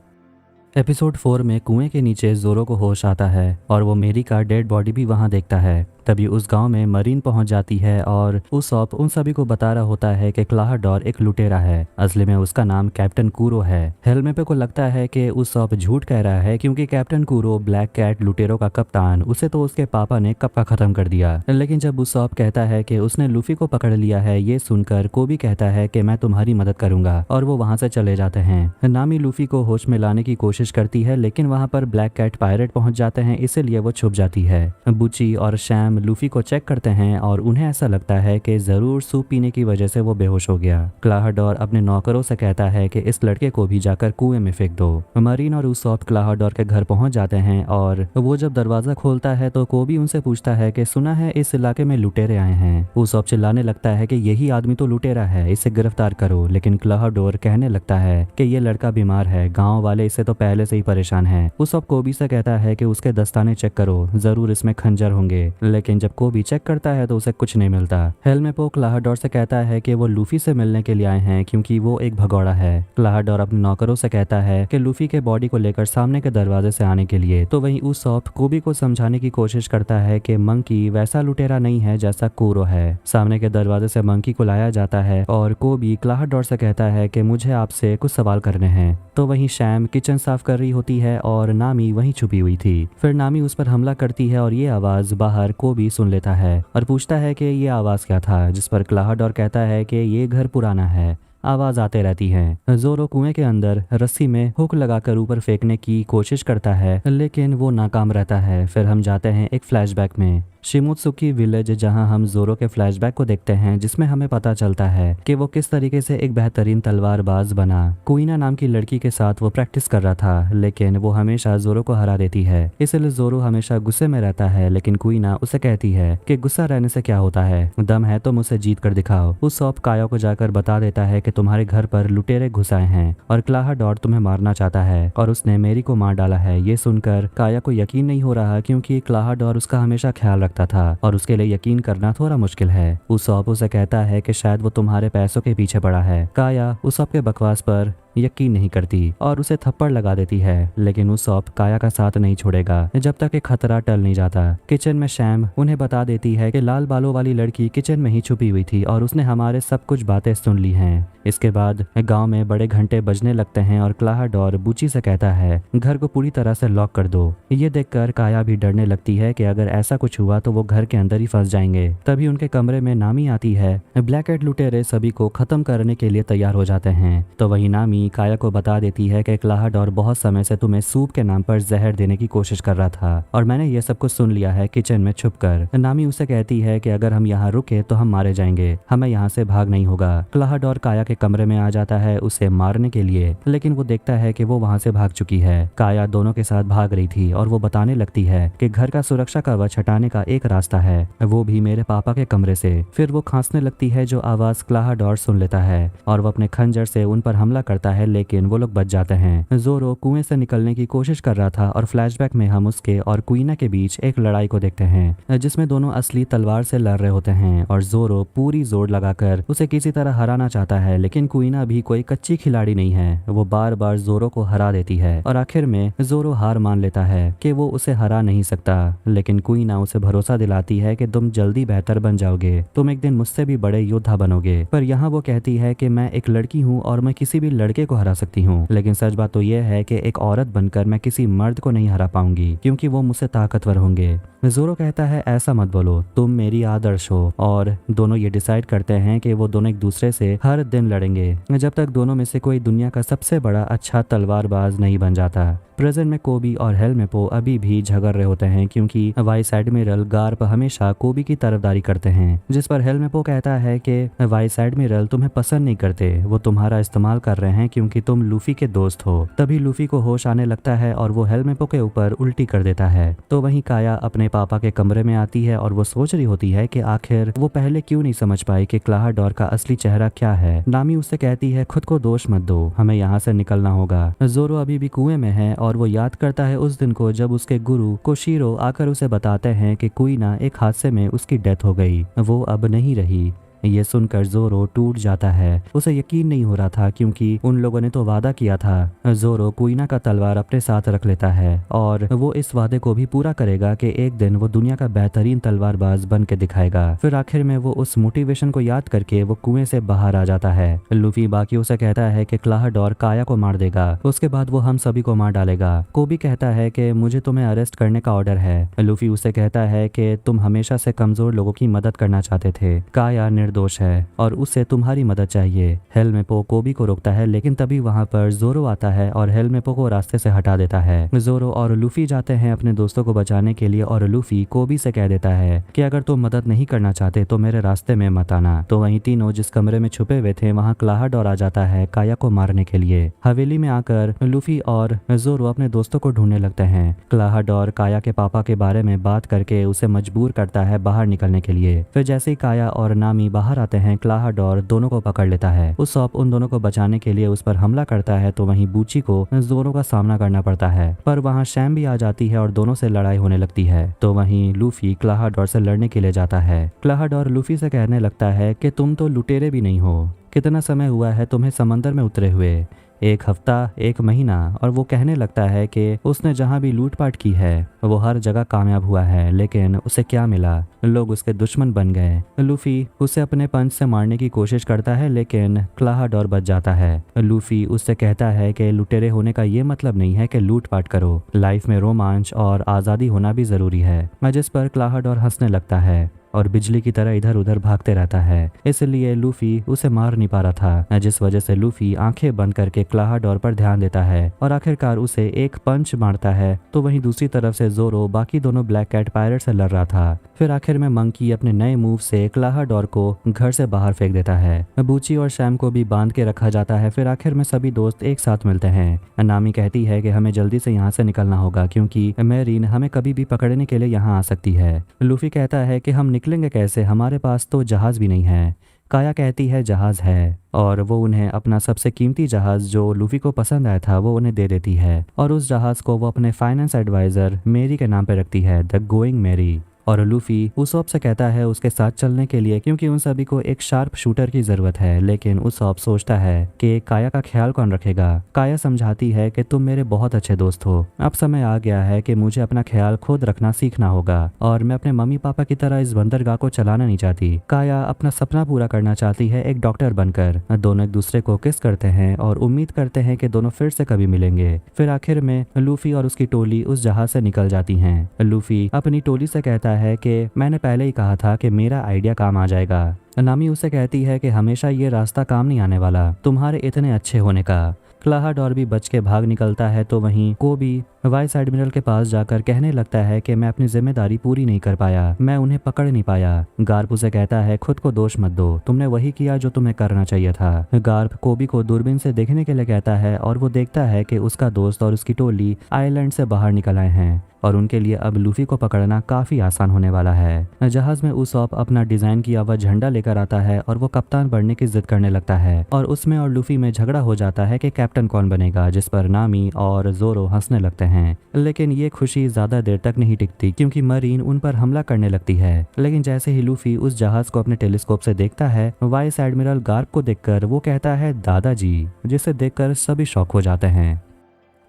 एपिसोड 4 में कुएं के नीचे जोरो को होश आता है और वो मेरी का डेड बॉडी भी वहाँ देखता है। तभी उस गांव में मरीन पहुंच जाती है और उसॉप उन सभी को बता रहा होता है कि क्लाहाडोर एक लुटेरा है। असली में उसका नाम कैप्टन कूरो है। हेलमेपे को लगता है कि उसॉप झूठ कह रहा है क्योंकि कैप्टन कूरो ब्लैक कैट लुटेरों का कप्तान उसे तो उसके पापा ने कब का खत्म कर दिया। लेकिन जब उसॉप कहता है कि उसने लूफी को पकड़ लिया है, ये सुनकर कोबी कहता है कि मैं तुम्हारी मदद करूंगा और वो वहां से चले जाते हैं। नामी लूफी को होश में लाने की कोशिश करती है लेकिन वहां पर ब्लैक कैट पायरेट पहुंच जाते हैं, इसीलिए वो छुप जाती है। बुची और शैम लूफी को चेक करते हैं और उन्हें ऐसा लगता है कि जरूर सूप पीने की वजह से वो बेहोश हो गया। क्लाहाडोर अपने नौकरों से कहता है कि इस लड़के को भी जाकर कुएं में फेंक दो। मरीन और उसॉप क्लाहाडोर के घर पहुंच जाते हैं और वो जब दरवाजा खोलता है तो कोबी उनसे पूछता है कि सुना है इस इलाके में लुटेरे आए हैं। उसॉप चिल्लाने लगता है कि यही आदमी तो लुटेरा है, इसे गिरफ्तार करो। लेकिन क्लाहाडोर कहने लगता है कि ये लड़का बीमार है, गाँव वाले इससे तो पहले से ही परेशान है। उसॉप कोबी से कहता है कि उसके दस्ताने चेक करो, जरूर इसमें खंजर होंगे। लेकिन जब कोबी चेक करता है तो उसे कुछ नहीं मिलता। हेलमेपो क्लाहाडोर से कहता है कि वो लूफी से मिलने के लिए आए हैं क्योंकि वो एक भगौड़ा है। क्लाहाडोर अपने नौकरों से कहता है कि लूफी के बॉडी को लेकर सामने के दरवाजे से आने के लिए। तो वहीं उसॉप कोबी को समझाने की कोशिश करता है कि मंकी वैसा लुटेरा नहीं है जैसा कूरो है। सामने के दरवाजे से मंकी को लाया जाता है और कोबी क्लाहाडोर से कहता है कि मुझे आपसे कुछ सवाल करने हैं। तो वहीं शैम किचन साफ कर रही होती है और नामी वहीं छुपी हुई थी। फिर नामी उस पर हमला करती है और ये आवाज बाहर कोबी सुन लेता है और पूछता है कि ये आवाज क्या था, जिस पर क्लाहाडोर कहता है कि ये घर पुराना है, आवाज आते रहती है। जोरो कुएं के अंदर रस्सी में हुक लगाकर ऊपर फेंकने की कोशिश करता है लेकिन वो नाकाम रहता है। फिर हम जाते हैं एक फ्लैशबैक में शिमुत्सुकी विलेज, जहां हम जोरो के फ्लैशबैक को देखते हैं जिसमें हमें पता चलता है कि वो किस तरीके से एक बेहतरीन तलवारबाज बना। कुइना नाम की लड़की के साथ वो प्रैक्टिस कर रहा था लेकिन वो हमेशा जोरो को हरा देती है, इसलिए जोरो हमेशा गुस्से में रहता है। लेकिन कुइना उसे कहती है कि गुस्सा रहने से क्या होता है, दम है तो मुझसे जीत कर दिखाओ। उसॉप काया को जाकर बता देता है कि तुम्हारे घर पर लुटेरे घुस आए हैं और क्लाहाडोर तुम्हें मारना चाहता है और उसने मेरी को मार डाला है। ये सुनकर काया को यकीन नहीं हो रहा क्योंकि क्लाहाडोर उसका हमेशा ख्याल रखता था और उसके लिए यकीन करना थोड़ा मुश्किल है। उसॉप उसे कहता है कि शायद वो तुम्हारे पैसों के पीछे पड़ा है। काया उसॉप के बकवास पर यकीन नहीं करती और उसे थप्पड़ लगा देती है। लेकिन उसॉप काया का साथ नहीं छोड़ेगा जब तक एक खतरा टल नहीं जाता। किचन में शैम उन्हें बता देती है कि लाल बालों वाली लड़की किचन में ही छुपी हुई थी और उसने हमारे सब कुछ बातें सुन ली हैं। इसके बाद गांव में बड़े घंटे बजने लगते हैं और क्लाहाडोर बुची से कहता है घर को पूरी तरह से लॉक कर दो। ये देखकर काया भी डरने लगती है कि अगर ऐसा कुछ हुआ तो वो घर के अंदर ही फंस जाएंगे। तभी उनके कमरे में नामी आती है। ब्लैक कैट लुटेरे सभी को खत्म करने के लिए तैयार हो जाते हैं। तो वही नामी काया को बता देती है कि क्लाहाडोर बहुत समय से तुम्हें सूप के नाम पर जहर देने की कोशिश कर रहा था और मैंने ये सब कुछ सुन लिया है किचन में छुपकर। नामी उसे कहती है कि अगर हम यहाँ रुके तो हम मारे जाएंगे, हमें यहाँ से भाग नहीं होगा। क्लाहाडोर काया के कमरे में आ जाता है उसे मारने के लिए, लेकिन वो देखता है कि वो वहाँ से भाग चुकी है। काया दोनों के साथ भाग रही थी और वो बताने लगती है कि घर का सुरक्षा कवच हटाने का एक रास्ता है, वो भी मेरे पापा के कमरे से। फिर वो खांसने लगती है जो आवाज क्लाहाडोर सुन लेता है और वो अपने खंजर से उन पर हमला करता है लेकिन वो लोग बच जाते हैं। जोरो कुएं से निकलने की कोशिश कर रहा था और फ्लैशबैक में हम उसके और कुइना के बीच एक लड़ाई को देखते हैं जिसमें दोनों असली तलवार से लड़ रहे होते हैं और जोरो पूरी जोर लगाकर उसे किसी तरह हराना चाहता है। लेकिन कुइना भी कोई कच्ची खिलाड़ी नहीं है, वो बार बार जोरो को हरा देती है और आखिर में जोरो हार मान लेता है कि वो उसे हरा नहीं सकता। लेकिन कुइना उसे भरोसा दिलाती है कि तुम जल्दी बेहतर बन जाओगे, तुम एक दिन मुझसे भी बड़े योद्धा बनोगे। पर यहाँ वो कहती है कि मैं एक लड़की हूँ और मैं किसी भी लड़के को हरा सकती हूँ, लेकिन सच बात तो यह है कि एक औरत बनकर मैं किसी मर्द को नहीं हरा पाऊंगी क्योंकि वो मुझसे ताकतवर होंगे। जोरो कहता है ऐसा मत बोलो, तुम मेरी आदर्श हो। और दोनों ये डिसाइड करते हैं कि वो दोनों एक दूसरे से हर दिन लड़ेंगे जब तक दोनों में से कोई दुनिया का सबसे बड़ा अच्छा तलवारबाज नहीं बन जाता। प्रेजेंट में कोबी और हेलमेपो अभी भी झगड़ रहे होते हैं क्योंकि वाइस एडमिरल गार्प हमेशा कोबी की तरफदारी करते हैं, जिस पर हेलमेपो कहता है कि वाइस एडमिरल तुम्हें पसंद नहीं करते, वो तुम्हारा इस्तेमाल कर रहे हैं क्योंकि तुम लूफी के दोस्त हो। तभी लूफी को होश आने लगता है और वो हेलमेपो के ऊपर उल्टी कर देता है। तो वहीं काया अपने पापा के कमरे में आती है और वो सोच रही होती है कि आखिर वो पहले क्यों नहीं समझ पाई कि क्लाहाडोर का असली चेहरा क्या है। नामी उससे कहती है खुद को दोष मत दो, हमें यहाँ से निकलना होगा। जोरो अभी भी कुएं में है और वो याद करता है उस दिन को जब उसके गुरु कोशिरो आकर उसे बताते हैं कि कुइना एक हादसे में उसकी डेथ हो गई, वो अब नहीं रही। ये सुनकर जोरो टूट जाता है। उसे यकीन नहीं हो रहा था क्योंकि उन लोगों ने तो वादा किया था। जोरो कुइना का तलवार अपने साथ रख लेता है और वो इस वादे को भी पूरा करेगा कि एक दिन वो दुनिया का बेहतरीन तलवारबाज बन के दिखाएगा। फिर आखिर में वो उस मोटिवेशन को याद करके वो कुएं से बाहर आ जाता है। लूफी बाकियों से कहता है कि क्लाहडोर काया को मार देगा, उसके बाद वो हम सभी को मार डालेगा। कोबी कहता है कि मुझे तुम्हें अरेस्ट करने का ऑर्डर है। लूफी उसे कहता है कि तुम हमेशा से कमजोर लोगों की मदद करना चाहते थे। काया निर्दोष है और उससे तुम्हारी मदद चाहिए। हेलमेपो कोबी को रोकता है लेकिन तभी वहां पर जोरो आता है और हेलमेपो को रास्ते से हटा देता है। जोरो और लूफी जाते हैं अपने दोस्तों को बचाने के लिए और लूफी कोबी से कह देता है कि अगर तुम मदद नहीं करना चाहते तो मेरे रास्ते में मत आना। तो वहीं तीनों जिस कमरे में छुपे हुए थे वहां क्लाहडोर आ जाता है काया को मारने के लिए। हवेली में आकर लूफी और जोरो अपने दोस्तों को ढूंढने लगते हैं। क्लाहडोर काया के पापा के बारे में बात करके उसे मजबूर करता है बाहर निकलने के लिए। फिर जैसे ही काया और नामी बाहर आते हैं क्लाहडोर दोनों को पकड़ लेता है। उसॉप उन दोनों को बचाने के लिए उस पर हमला करता है तो वहीं बूची को जोरो का सामना करना पड़ता है। पर वहां शैम भी आ जाती है और दोनों से लड़ाई होने लगती है। तो वहीं लूफी क्लाहडोर से लड़ने के लिए जाता है। क्लाहडोर लूफी से कहने लगता है कि तुम तो लुटेरे भी नहीं हो, कितना समय हुआ है तुम्हें समंदर में उतरे हुए, 1 हफ्ता, 1 महीना। और वो कहने लगता है कि उसने जहाँ भी लूटपाट की है वो हर जगह कामयाब हुआ है, लेकिन उसे क्या मिला, लोग उसके दुश्मन बन गए। लूफी उसे अपने पंच से मारने की कोशिश करता है लेकिन क्लाहडोर बच जाता है। लूफी उससे कहता है कि लुटेरे होने का ये मतलब नहीं है कि लूटपाट करो, लाइफ में रोमांच और आज़ादी होना भी ज़रूरी है। जिस पर क्लाहडोर हंसने लगता है और बिजली की तरह इधर उधर भागते रहता है। इसलिए लूफी उसे मार नहीं पा रहा था, जिस वजह से लूफी आंखें बंद करके क्लाहडोर पर ध्यान देता है और आखिरकार उसे एक पंच मारता है। तो वहीं दूसरी तरफ से जोरो बाकी दोनों ब्लैक कैट पायरेट से लड़ रहा था। फिर आखिर में मंकी अपने नए मूव से क्लाहडोर को घर से बाहर फेंक देता है। बूची और शैम को भी बांध के रखा जाता है। फिर आखिर में सभी दोस्त एक साथ मिलते हैं। नामी कहती है कि हमें जल्दी से यहाँ से निकलना होगा क्योंकि मेरीन हमें कभी भी पकड़ने के लिए यहाँ आ सकती है। लूफी कहता है कि हम निकलेंगे कैसे, हमारे पास तो जहाज भी नहीं है। काया कहती है जहाज है और वो उन्हें अपना सबसे कीमती जहाज जो लूफी को पसंद आया था वो उन्हें दे देती है और उस जहाज को वो अपने फाइनेंस एडवाइजर मेरी के नाम पे रखती है, द गोइंग मेरी। और लूफी उसॉप से कहता है उसके साथ चलने के लिए क्योंकि उन सभी को एक शार्प शूटर की जरूरत है। लेकिन उसॉप सोचता है कि काया का ख्याल कौन रखेगा। काया समझाती है कि तुम मेरे बहुत अच्छे दोस्त हो, अब समय आ गया है कि मुझे अपना ख्याल खुद रखना सीखना होगा और मैं अपने मम्मी पापा की तरह इस बंदरगाह को चलाना नहीं चाहती। काया अपना सपना पूरा करना चाहती है एक डॉक्टर बनकर। दोनों एक दूसरे को किस करते हैं और उम्मीद करते हैं कि दोनों फिर से कभी मिलेंगे। फिर आखिर में लूफी और उसकी टोली उस जहाज से निकल जाती हैं। लूफी अपनी टोली से कहता है कि मैंने पहले ही कहा था कि मेरा आइडिया काम आ जाएगा। नामी उसे कहती है कि हमेशा ये रास्ता काम नहीं आने वाला तुम्हारे इतने अच्छे होने का। क्लाहडोर भी बच के भाग निकलता है। तो वहीं कोबी वाइस एडमिरल के पास जाकर कहने लगता है कि मैं अपनी जिम्मेदारी पूरी नहीं कर पाया, मैं उन्हें पकड़ नहीं पाया। गार्प उसे कहता है खुद को दोष मत दो, तुमने वही किया जो तुम्हें करना चाहिए था। गार्प कोबी को दूरबीन से देखने के लिए कहता है और वो देखता है कि उसका दोस्त और उसकी टोली आइलैंड से बाहर निकल आए हैं और उनके लिए अब लूफी को पकड़ना काफी आसान होने वाला है। जहाज में उसॉप अपना डिजाइन किया हुआ झंडा लेकर आता है और वो कप्तान बनने की जिद करने लगता है और उसमें और लूफी में झगड़ा हो जाता है कि कैप्टन कौन बनेगा, जिस पर नामी और जोरो हंसने लगते हैं। लेकिन ये खुशी ज्यादा देर तक नहीं टिकती क्योंकि मरीन उन पर हमला करने लगती है। लेकिन जैसे ही लूफी उस जहाज को अपने टेलीस्कोप से देखता है, वाइस एडमिरल गार्प को देखकर वो कहता है दादाजी, जिसे देखकर सभी शॉक हो जाते हैं।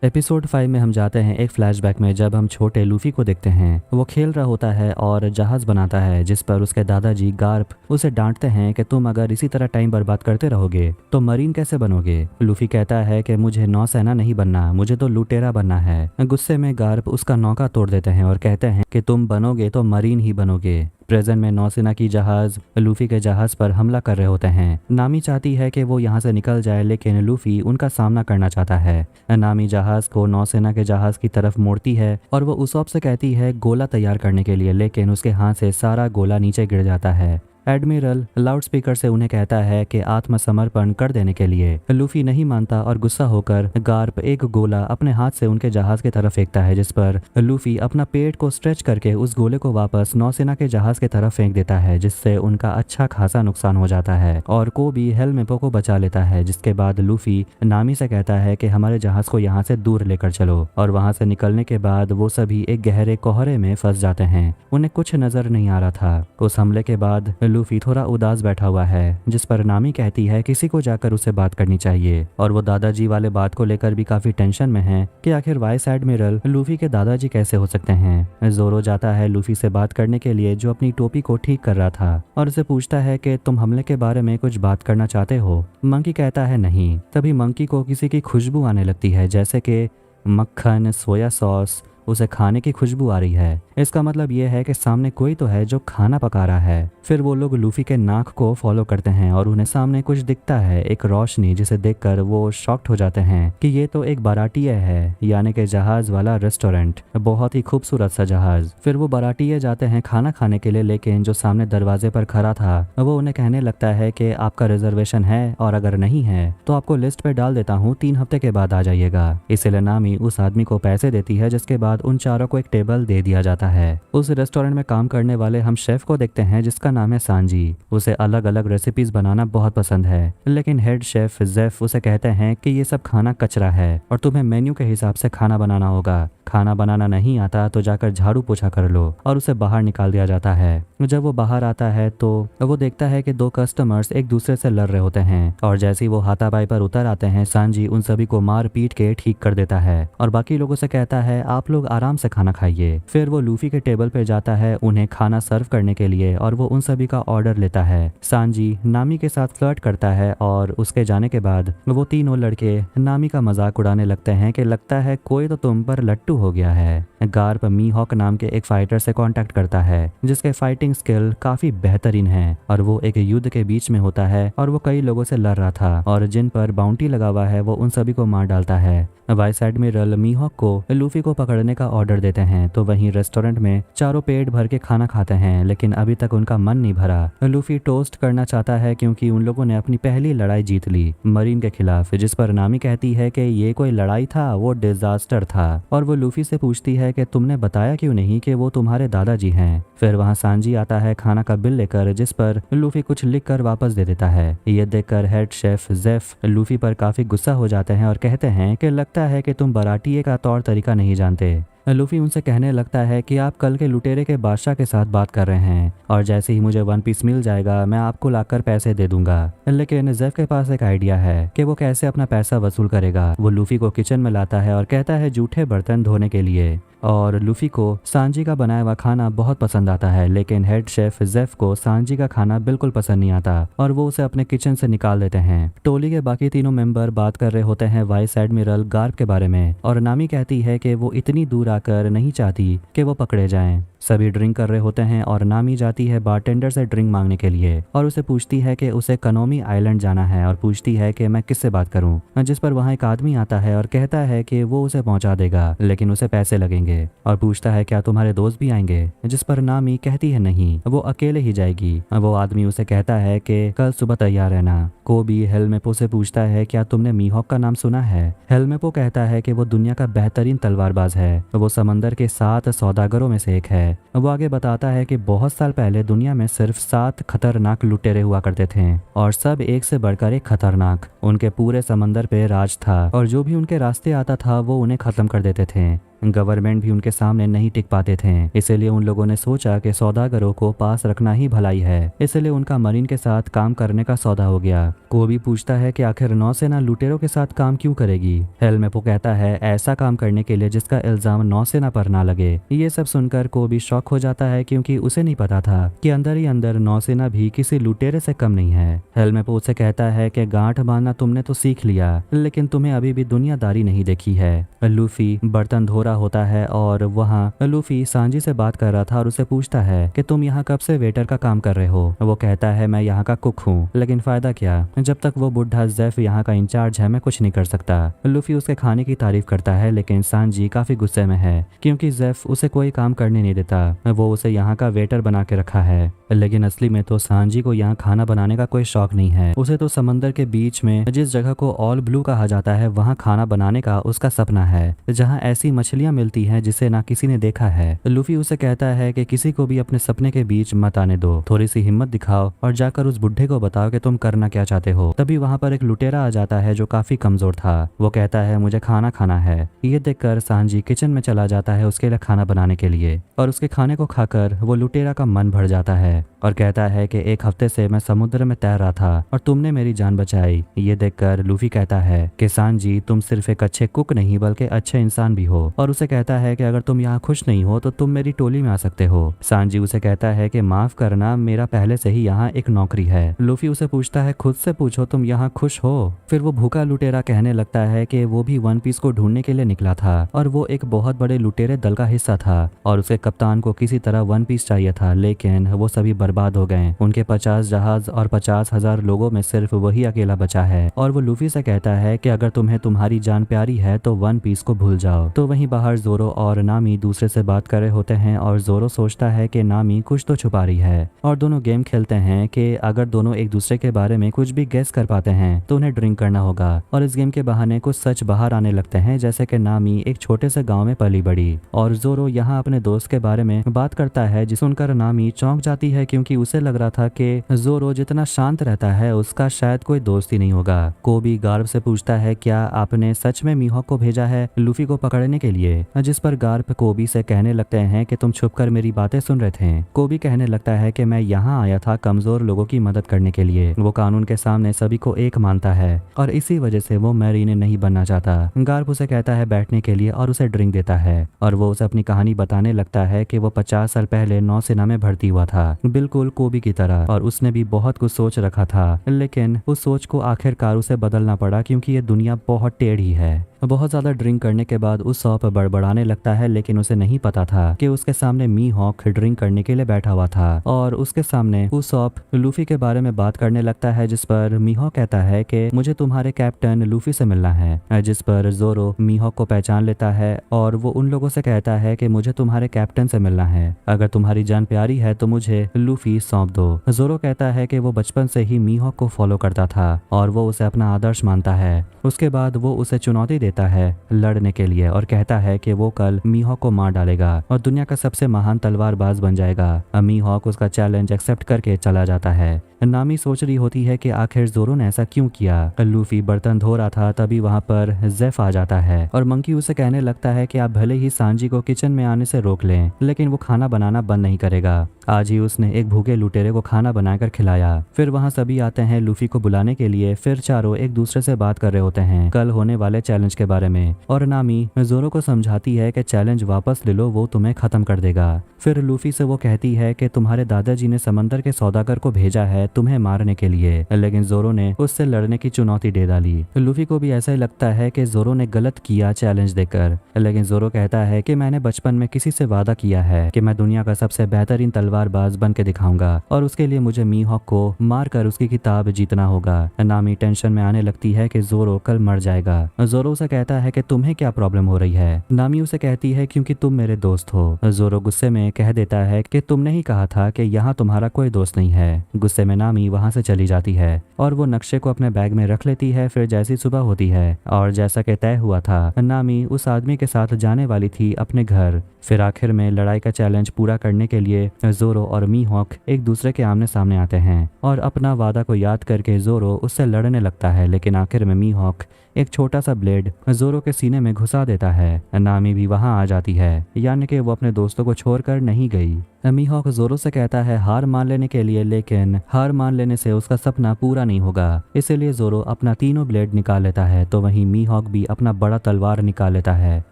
एपिसोड 5 में हम जाते हैं एक फ्लैशबैक में जब हम छोटे लूफी को देखते हैं। वो खेल रहा होता है और जहाज बनाता है, जिस पर उसके दादाजी गार्प उसे डांटते हैं कि तुम अगर इसी तरह टाइम बर्बाद करते रहोगे तो मरीन कैसे बनोगे। लूफी कहता है कि मुझे नौसेना नहीं बनना, मुझे तो लुटेरा बनना है। गुस्से में गार्प उसका नौका तोड़ देते हैं और कहते हैं कि तुम बनोगे तो मरीन ही बनोगे। प्रेजेंट में नौसेना की जहाज लूफी के जहाज पर हमला कर रहे होते हैं। नामी चाहती है कि वो यहाँ से निकल जाए लेकिन लूफी उनका सामना करना चाहता है। नामी जहाज को नौसेना के जहाज की तरफ मोड़ती है और वो उसॉप से कहती है गोला तैयार करने के लिए, लेकिन उसके हाथ से सारा गोला नीचे गिर जाता है। एडमिरल लाउडस्पीकर से उन्हें कहता है कि आत्मसमर्पण कर देने के लिए। लूफी नहीं मानता और गुस्सा होकर गार्प एक गोला अपने हाथ से उनके जहाज की तरफ फेंकता है, जिस पर लूफी अपना पेट को स्ट्रेच करके उस गोले को वापस नौसेना के जहाज की तरफ फेंक देता है, जिससे उनका अच्छा खासा नुकसान हो जाता है और कोबी हेलमेपो को बचा लेता है। जिसके बाद लूफी नामी से कहता है कि हमारे जहाज को यहाँ से दूर लेकर चलो और वहां से निकलने के बाद वो सभी एक गहरे कोहरे में फंस जाते हैं। उन्हें कुछ नजर नहीं आ रहा था। उस हमले के बाद लूफी थोड़ा उदास बैठा हुआ है, जिस पर नामी कहती है किसी को जाकर उससे बात करनी चाहिए। और वो दादाजी वाले बात को लेकर भी काफी टेंशन में है कि आखिर वाइस एडमिरल लूफी के दादाजी कैसे हो सकते हैं। जोरो जाता है लूफी से बात करने के लिए, जो अपनी टोपी को ठीक कर रहा था, और उसे पूछता है कि तुम हमले के बारे में कुछ बात करना चाहते हो। मंकी कहता है नहीं। तभी मंकी को किसी की खुशबू आने लगती है, जैसे कि मक्खन, सोया सॉस, उसे खाने की खुशबू आ रही है। इसका मतलब यह है कि सामने कोई तो है जो खाना पका रहा है। फिर वो लोग लूफी के नाक को फॉलो करते हैं और उन्हें सामने कुछ दिखता है, एक रोशनी, जिसे देखकर वो शॉक्ड हो जाते हैं कि ये तो एक बाराटिया है, यानी कि जहाज वाला रेस्टोरेंट, बहुत ही खूबसूरत सा जहाज। फिर वो बाराटिया जाते हैं खाना खाने के लिए, लेकिन जो सामने दरवाजे पर खड़ा था वो उन्हें कहने लगता है कि आपका रिजर्वेशन है और अगर नहीं है तो आपको लिस्ट पे डाल देता हूँ, 3 हफ्ते के बाद आ जाइएगा। इसलिए नामी उस आदमी को पैसे देती है, जिसके बाद उन चारों को एक टेबल दे दिया जाता है। उस रेस्टोरेंट में काम करने वाले हम शेफ को देखते हैं, जिसका नाम है सांजी। उसे अलग अलग रेसिपीज बनाना बहुत पसंद है, लेकिन हेड शेफ जेफ उसे कहते हैं कि ये सब खाना कचरा है और तुम्हें मेन्यू के हिसाब से खाना बनाना होगा। खाना बनाना नहीं आता तो जाकर झाड़ू पोछा कर लो, और उसे बाहर निकाल दिया जाता है। जब वो बाहर आता है तो वो देखता है कि 2 कस्टमर्स एक दूसरे से लड़ रहे होते हैं, और जैसे ही वो हाथापाई पर उतर आते हैं, सांजी उन सभी को मार पीट के ठीक कर देता है और बाकी लोगों से कहता है आप लोग आराम से खाना खाइए। फिर वो लूफी के टेबल पे जाता है उन्हें खाना सर्व करने के लिए, और वो उन सभी का ऑर्डर लेता है। सांजी नामी के साथ फ्लर्ट करता है और उसके जाने के बाद वो तीनों लड़के नामी का मजाक उड़ाने लगते हैं कि लगता है कोई तो तुम पर लट्टू हो गया है। गार्प मीहॉक नाम के एक फाइटर से कांटेक्ट करता है, जिसके फाइटिंग स्किल काफी बेहतरीन है, और वो एक युद्ध के बीच में होता है और वो कई लोगों से लड़ रहा था, और जिन पर बाउंटी लगा हुआ है वो उन सभी को मार डालता है। वाइस एडमिरल मीहॉक को लूफी को पकड़ने का ऑर्डर देते हैं, तो वहीं रेस्टोरेंट में चारों पेट भर के खाना खाते हैं, लेकिन अभी तक उनका मन नहीं भरा। लूफी टोस्ट करना चाहता है क्योंकि उन लोगों ने अपनी पहली लड़ाई जीत ली मरीन के खिलाफ, जिस पर नामी कहती है कि ये कोई लड़ाई था, वो डिजास्टर था। और वो लूफी से पूछती है कि तुमने बताया क्यों नहीं कि वो तुम्हारे दादाजी हैं। फिर वहाँ सांजी आता है खाना का बिल लेकर, जिस पर लूफी कुछ लिख कर वापस दे देता है। ये देखकर हेड शेफ जेफ लूफी पर काफी गुस्सा हो जाते हैं और कहते हैं कि लगता है कि तुम बराटिये का तौर तरीका नहीं जानते। लूफी उनसे कहने लगता है कि आप कल के लुटेरे के बादशाह के साथ बात कर रहे हैं, और जैसे ही मुझे 1 पीस मिल जाएगा मैं आपको लाकर पैसे दे दूंगा। लेकिन जेफ के पास एक आइडिया है कि वो कैसे अपना पैसा वसूल करेगा। वो लूफी को किचन में लाता है और कहता है जूठे बर्तन धोने के लिए, और लूफी को सांजी का बनाया हुआ खाना बहुत पसंद आता है, लेकिन हेड शेफ जेफ को सांजी का खाना बिल्कुल पसंद नहीं आता और वो उसे अपने किचन से निकाल देते हैं। टोली के बाकी तीनों मेंबर बात कर रहे होते हैं वाइस एडमिरल गार्प के बारे में, और नामी कहती है कि वो इतनी दूर आकर नहीं चाहती कि वो पकड़े जाएं। सभी ड्रिंक कर रहे होते हैं और नामी जाती है बारटेंडर से ड्रिंक मांगने के लिए, और उसे पूछती है कि उसे कनोमी आइलैंड जाना है, और पूछती है कि मैं किससे बात करूं। जिस पर वहाँ एक आदमी आता है और कहता है कि वो उसे पहुंचा देगा, लेकिन उसे पैसे लगेंगे, और पूछता है क्या तुम्हारे दोस्त भी आएंगे। जिस पर नामी कहती है नहीं, वो अकेले ही जाएगी। वो आदमी उसे कहता है कि कल सुबह तैयार रहना। कोबी हेलमेपो से पूछता है क्या तुमने मीहॉक का नाम सुना है। हेलमेपो कहता है कि वो दुनिया का बेहतरीन तलवारबाज है, वो समंदर के 7 सौदागरों में से एक है। वो आगे बताता है कि बहुत साल पहले दुनिया में सिर्फ 7 खतरनाक लुटेरे हुआ करते थे, और सब एक से बढ़कर एक खतरनाक। उनके पूरे समंदर पे राज था, और जो भी उनके रास्ते आता था वो उन्हें खत्म कर देते थे। गवर्नमेंट भी उनके सामने नहीं टिक पाते थे, इसलिए उन लोगों ने सोचा कि सौदागरों को पास रखना ही भलाई है, इसलिए उनका मरीन के साथ काम करने का सौदा हो गया। कोबी पूछता है कि आखिर नौसेना लुटेरों के साथ काम क्यों करेगी। हेलमेपो कहता है ऐसा काम करने के लिए जिसका इल्जाम नौसेना पर ना लगे। ये सब सुनकर कोबी शॉक हो जाता है, क्योंकि उसे नहीं पता था कि अंदर ही अंदर नौसेना भी किसी लुटेरे से कम नहीं है। हेलमेपो उसे कहता है कि गांठ बांधना तुमने तो सीख लिया, लेकिन तुम्हें अभी भी दुनियादारी नहीं देखी है। लूफी बर्तन धो होता है, और वहाँ लूफी सांजी से बात कर रहा था और उसे पूछता है कि तुम यहाँ कब से वेटर का काम कर रहे हो। वो कहता है मैं यहाँ का कुक हूँ, लेकिन फायदा क्या, जब तक वो बुढ़ा जेफ यहाँ का इंचार्ज है मैं कुछ नहीं कर सकता। लूफी उसके खाने की तारीफ करता है, लेकिन सांजी काफी गुस्से में है, क्योंकि जेफ उसे कोई काम करने नहीं देता। वो उसे यहाँ का वेटर बना के रखा है, लेकिन असली में तो सांजी को यहाँ खाना बनाने का कोई शौक नहीं है। उसे तो समंदर के बीच में जिस जगह को ऑल ब्लू कहा जाता है वहाँ खाना बनाने का उसका सपना है, जहाँ ऐसी मछली मछलियां मिलती हैं जिसे ना किसी ने देखा है। लूफी उसे कहता है कि किसी को भी अपने सपने के बीच मत आने दो, थोड़ी सी हिम्मत दिखाओ और जाकर उस बुढ़े को बताओ कि तुम करना क्या चाहते हो। तभी वहाँ पर एक लुटेरा आ जाता है जो काफी कमजोर था। वो कहता है मुझे खाना खाना है। ये देखकर सांजी किचन में चला जाता है उसके लिए खाना बनाने के लिए, और उसके खाने को खाकर वो लुटेरा का मन भर जाता है और कहता है कि एक हफ्ते से मैं समुद्र में तैर रहा था और तुमने मेरी जान बचाई। ये देखकर लूफी कहता है कि सांजी तुम सिर्फ एक अच्छे कुक नहीं बल्कि अच्छे इंसान भी हो, और उसे कहता है कि अगर तुम यहाँ खुश नहीं हो तो तुम मेरी टोली में आ सकते हो। सांजी उसे कहता है कि माफ करना, मेरा पहले से ही यहाँ एक नौकरी है। लूफी उसे पूछता है खुद से पूछो तुम यहाँ खुश हो। फिर वो भूखा लुटेरा कहने लगता है कि वो भी वन पीस को ढूंढने के लिए निकला था और वो एक बहुत बड़े लुटेरे दल का हिस्सा था और उसके कप्तान को किसी तरह वन पीस चाहिए था, लेकिन वो सभी बर्बाद हो गए। उनके 50 जहाज और 50,000 लोगों में सिर्फ वही अकेला बचा है। और वो लूफी से कहता है कि अगर तुम्हें तुम्हारी जान प्यारी है तो वन पीस को भूल जाओ। तो वहीं बाहर जोरो और नामी दूसरे से बात कर रहे होते हैं और जोरो सोचता है कि नामी कुछ तो छुपा रही है, और दोनों गेम खेलते हैं कि अगर दोनों एक दूसरे के बारे में कुछ भी गेस कर पाते हैं तो उन्हें ड्रिंक करना होगा। और इस गेम के बहाने कुछ सच बाहर आने लगते हैं, जैसे कि नामी एक छोटे से गांव में पली बड़ी और जोरो यहाँ अपने दोस्त के बारे में बात करता है, जिसे सुनकर नामी चौंक जाती है क्योंकि उसे लग रहा था कि जोरो जितना शांत रहता है उसका शायद कोई दोस्त ही नहीं होगा। कोबी गार्ब से पूछता है क्या आपने सच में मीहॉक को भेजा है लूफी को पकड़ने के लिए, जिस पर गार्ब कोबी से कहने लगते हैं कि तुम छुपकर मेरी बातें सुन रहे थे। कोबी कहने लगता है कि मैं यहाँ आया था कमजोर लोगों की मदद करने के लिए। वो कानून के सामने सभी को एक मानता है और इसी वजह से वो मैरीने नहीं बनना चाहता। गार्ब उसे कहता है बैठने के लिए और उसे ड्रिंक देता है और वो उसे अपनी कहानी बताने लगता है कि वो 50 साल पहले नौसेना में भर्ती हुआ था, बिल्कुल कोबी की तरह, और उसने भी बहुत कुछ सोच रखा था, लेकिन उस सोच को आखिरकार उसे बदलना पड़ा क्योंकि ये दुनिया बहुत टेढ़ी है। बहुत ज्यादा ड्रिंक करने के बाद उस सॉप बड़बड़ाने लगता है, लेकिन उसे नहीं पता था कि उसके सामने मीहॉक ड्रिंक करने के लिए बैठा हुआ था और उसके सामने उस सॉप लूफी के बारे में बात करने लगता है, जिस पर मीहॉक कहता है कि मुझे तुम्हारे कैप्टन लूफी से मिलना है, जिस पर जोरो मीहॉक को पहचान लेता है और वो उन लोगों से कहता है कि मुझे तुम्हारे कैप्टन से मिलना है, अगर तुम्हारी जान प्यारी है तो मुझे लूफी सौंप दो। जोरो कहता है कि वो बचपन से ही मीहॉक को फॉलो करता था और वो उसे अपना आदर्श मानता है। उसके बाद वो उसे चुनौती देता है लड़ने के लिए और कहता है कि वो कल मीहॉक को मार डालेगा और दुनिया का सबसे महान तलवारबाज बन जाएगा। मीहॉक उसका चैलेंज एक्सेप्ट करके चला जाता है। नामी सोच रही होती है कि आखिर जोरो ने ऐसा क्यों किया। लूफी बर्तन धो रहा था, तभी वहाँ पर जेफ आ जाता है और मंकी उसे कहने लगता है कि आप भले ही सांजी को किचन में आने से रोक लें, लेकिन वो खाना बनाना बंद नहीं करेगा। आज ही उसने एक भूखे लुटेरे को खाना बनाकर खिलाया। फिर वहाँ सभी आते हैं लूफी को बुलाने के लिए। फिर चारों एक दूसरे से बात कर रहे होते हैं कल होने वाले चैलेंज के बारे में, और नामी जोरो को समझाती है कि चैलेंज वापस ले लो, वो तुम्हें खत्म कर देगा। फिर लूफी से वो कहती है कि तुम्हारे दादाजी ने समंदर के सौदागर को भेजा है तुम्हें मारने के लिए, लेकिन जोरो ने उससे लड़ने की चुनौती दे डाली। लूफी को भी ऐसा ही लगता है कि जोरो ने गलत किया चैलेंज देकर, लेकिन जोरो कहता है कि मैंने बचपन में किसी से वादा किया है कि मैं दुनिया का सबसे बेहतरीन तलवारबाज बन के दिखाऊंगा और उसके लिए मुझे मीहॉक को मारकर उसकी किताब जीतना होगा। नामी टेंशन में आने लगती है कि जोरो कल मर जाएगा। जोरो उसे कहता है कि तुम्हें क्या प्रॉब्लम हो रही है। नामी उसे कहती है क्योंकि तुम मेरे दोस्त हो। जोरो गुस्से में कह देता है कि तुमने ही कहा था कि यहाँ तुम्हारा कोई दोस्त नहीं है। गुस्से में नामी वहाँ से चली जाती है और वो नक्शे को अपने बैग में रख लेती है। फिर जैसी सुबह होती है और जैसा कि तय हुआ था, नामी उस आदमी के साथ जाने वाली थी अपने घर। फिर आखिर में लड़ाई का चैलेंज पूरा करने के लिए जोरो और मीहॉक एक दूसरे के आमने सामने आते हैं और अपना वादा को याद करके जोरो उससे लड़ने लगता है, लेकिन आखिर में मीहॉक एक छोटा सा ब्लेड जोरो के सीने में घुसा देता है। नामी भी वहां आ जाती है, यानी कि वो अपने दोस्तों को छोड़कर नहीं गई। मीहॉक जोरो से कहता है हार मान लेने के लिए, लेकिन हार मान लेने से उसका सपना पूरा नहीं होगा। इसीलिए जोरो अपना तीनों ब्लेड निकाल लेता है, तो वहीं मीहॉक भी अपना बड़ा तलवार निकाल लेता है।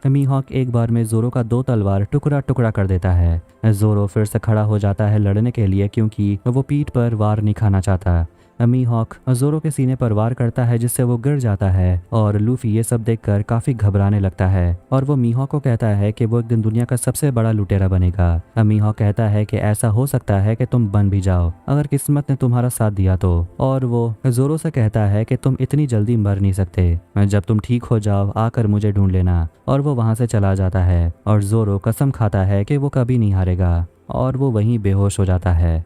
मीहॉक एक बार में जोरो का 2 तलवार टुकड़ा टुकड़ा कर देता है। जोरो फिर से खड़ा हो जाता है लड़ने के लिए, क्योंकि वो पीठ पर वार नहीं खाना चाहता। मीहॉक जोरो के सीने पर वार करता है, जिससे वो गिर जाता है और लूफी ये सब देखकर काफी घबराने लगता है और वो मीहॉक को कहता है कि वो एक दिन दुनिया का सबसे बड़ा लुटेरा बनेगा। मीहॉक कहता है कि ऐसा हो सकता है कि तुम बन भी जाओ अगर किस्मत ने तुम्हारा साथ दिया तो, और वो जोरो से कहता है कि तुम इतनी जल्दी मर नहीं सकते, जब तुम ठीक हो जाओ आकर मुझे ढूंढ लेना। और वो वहां से चला जाता है और जोरो कसम खाता है कि वो कभी नहीं हारेगा और वो वहीं बेहोश हो जाता है।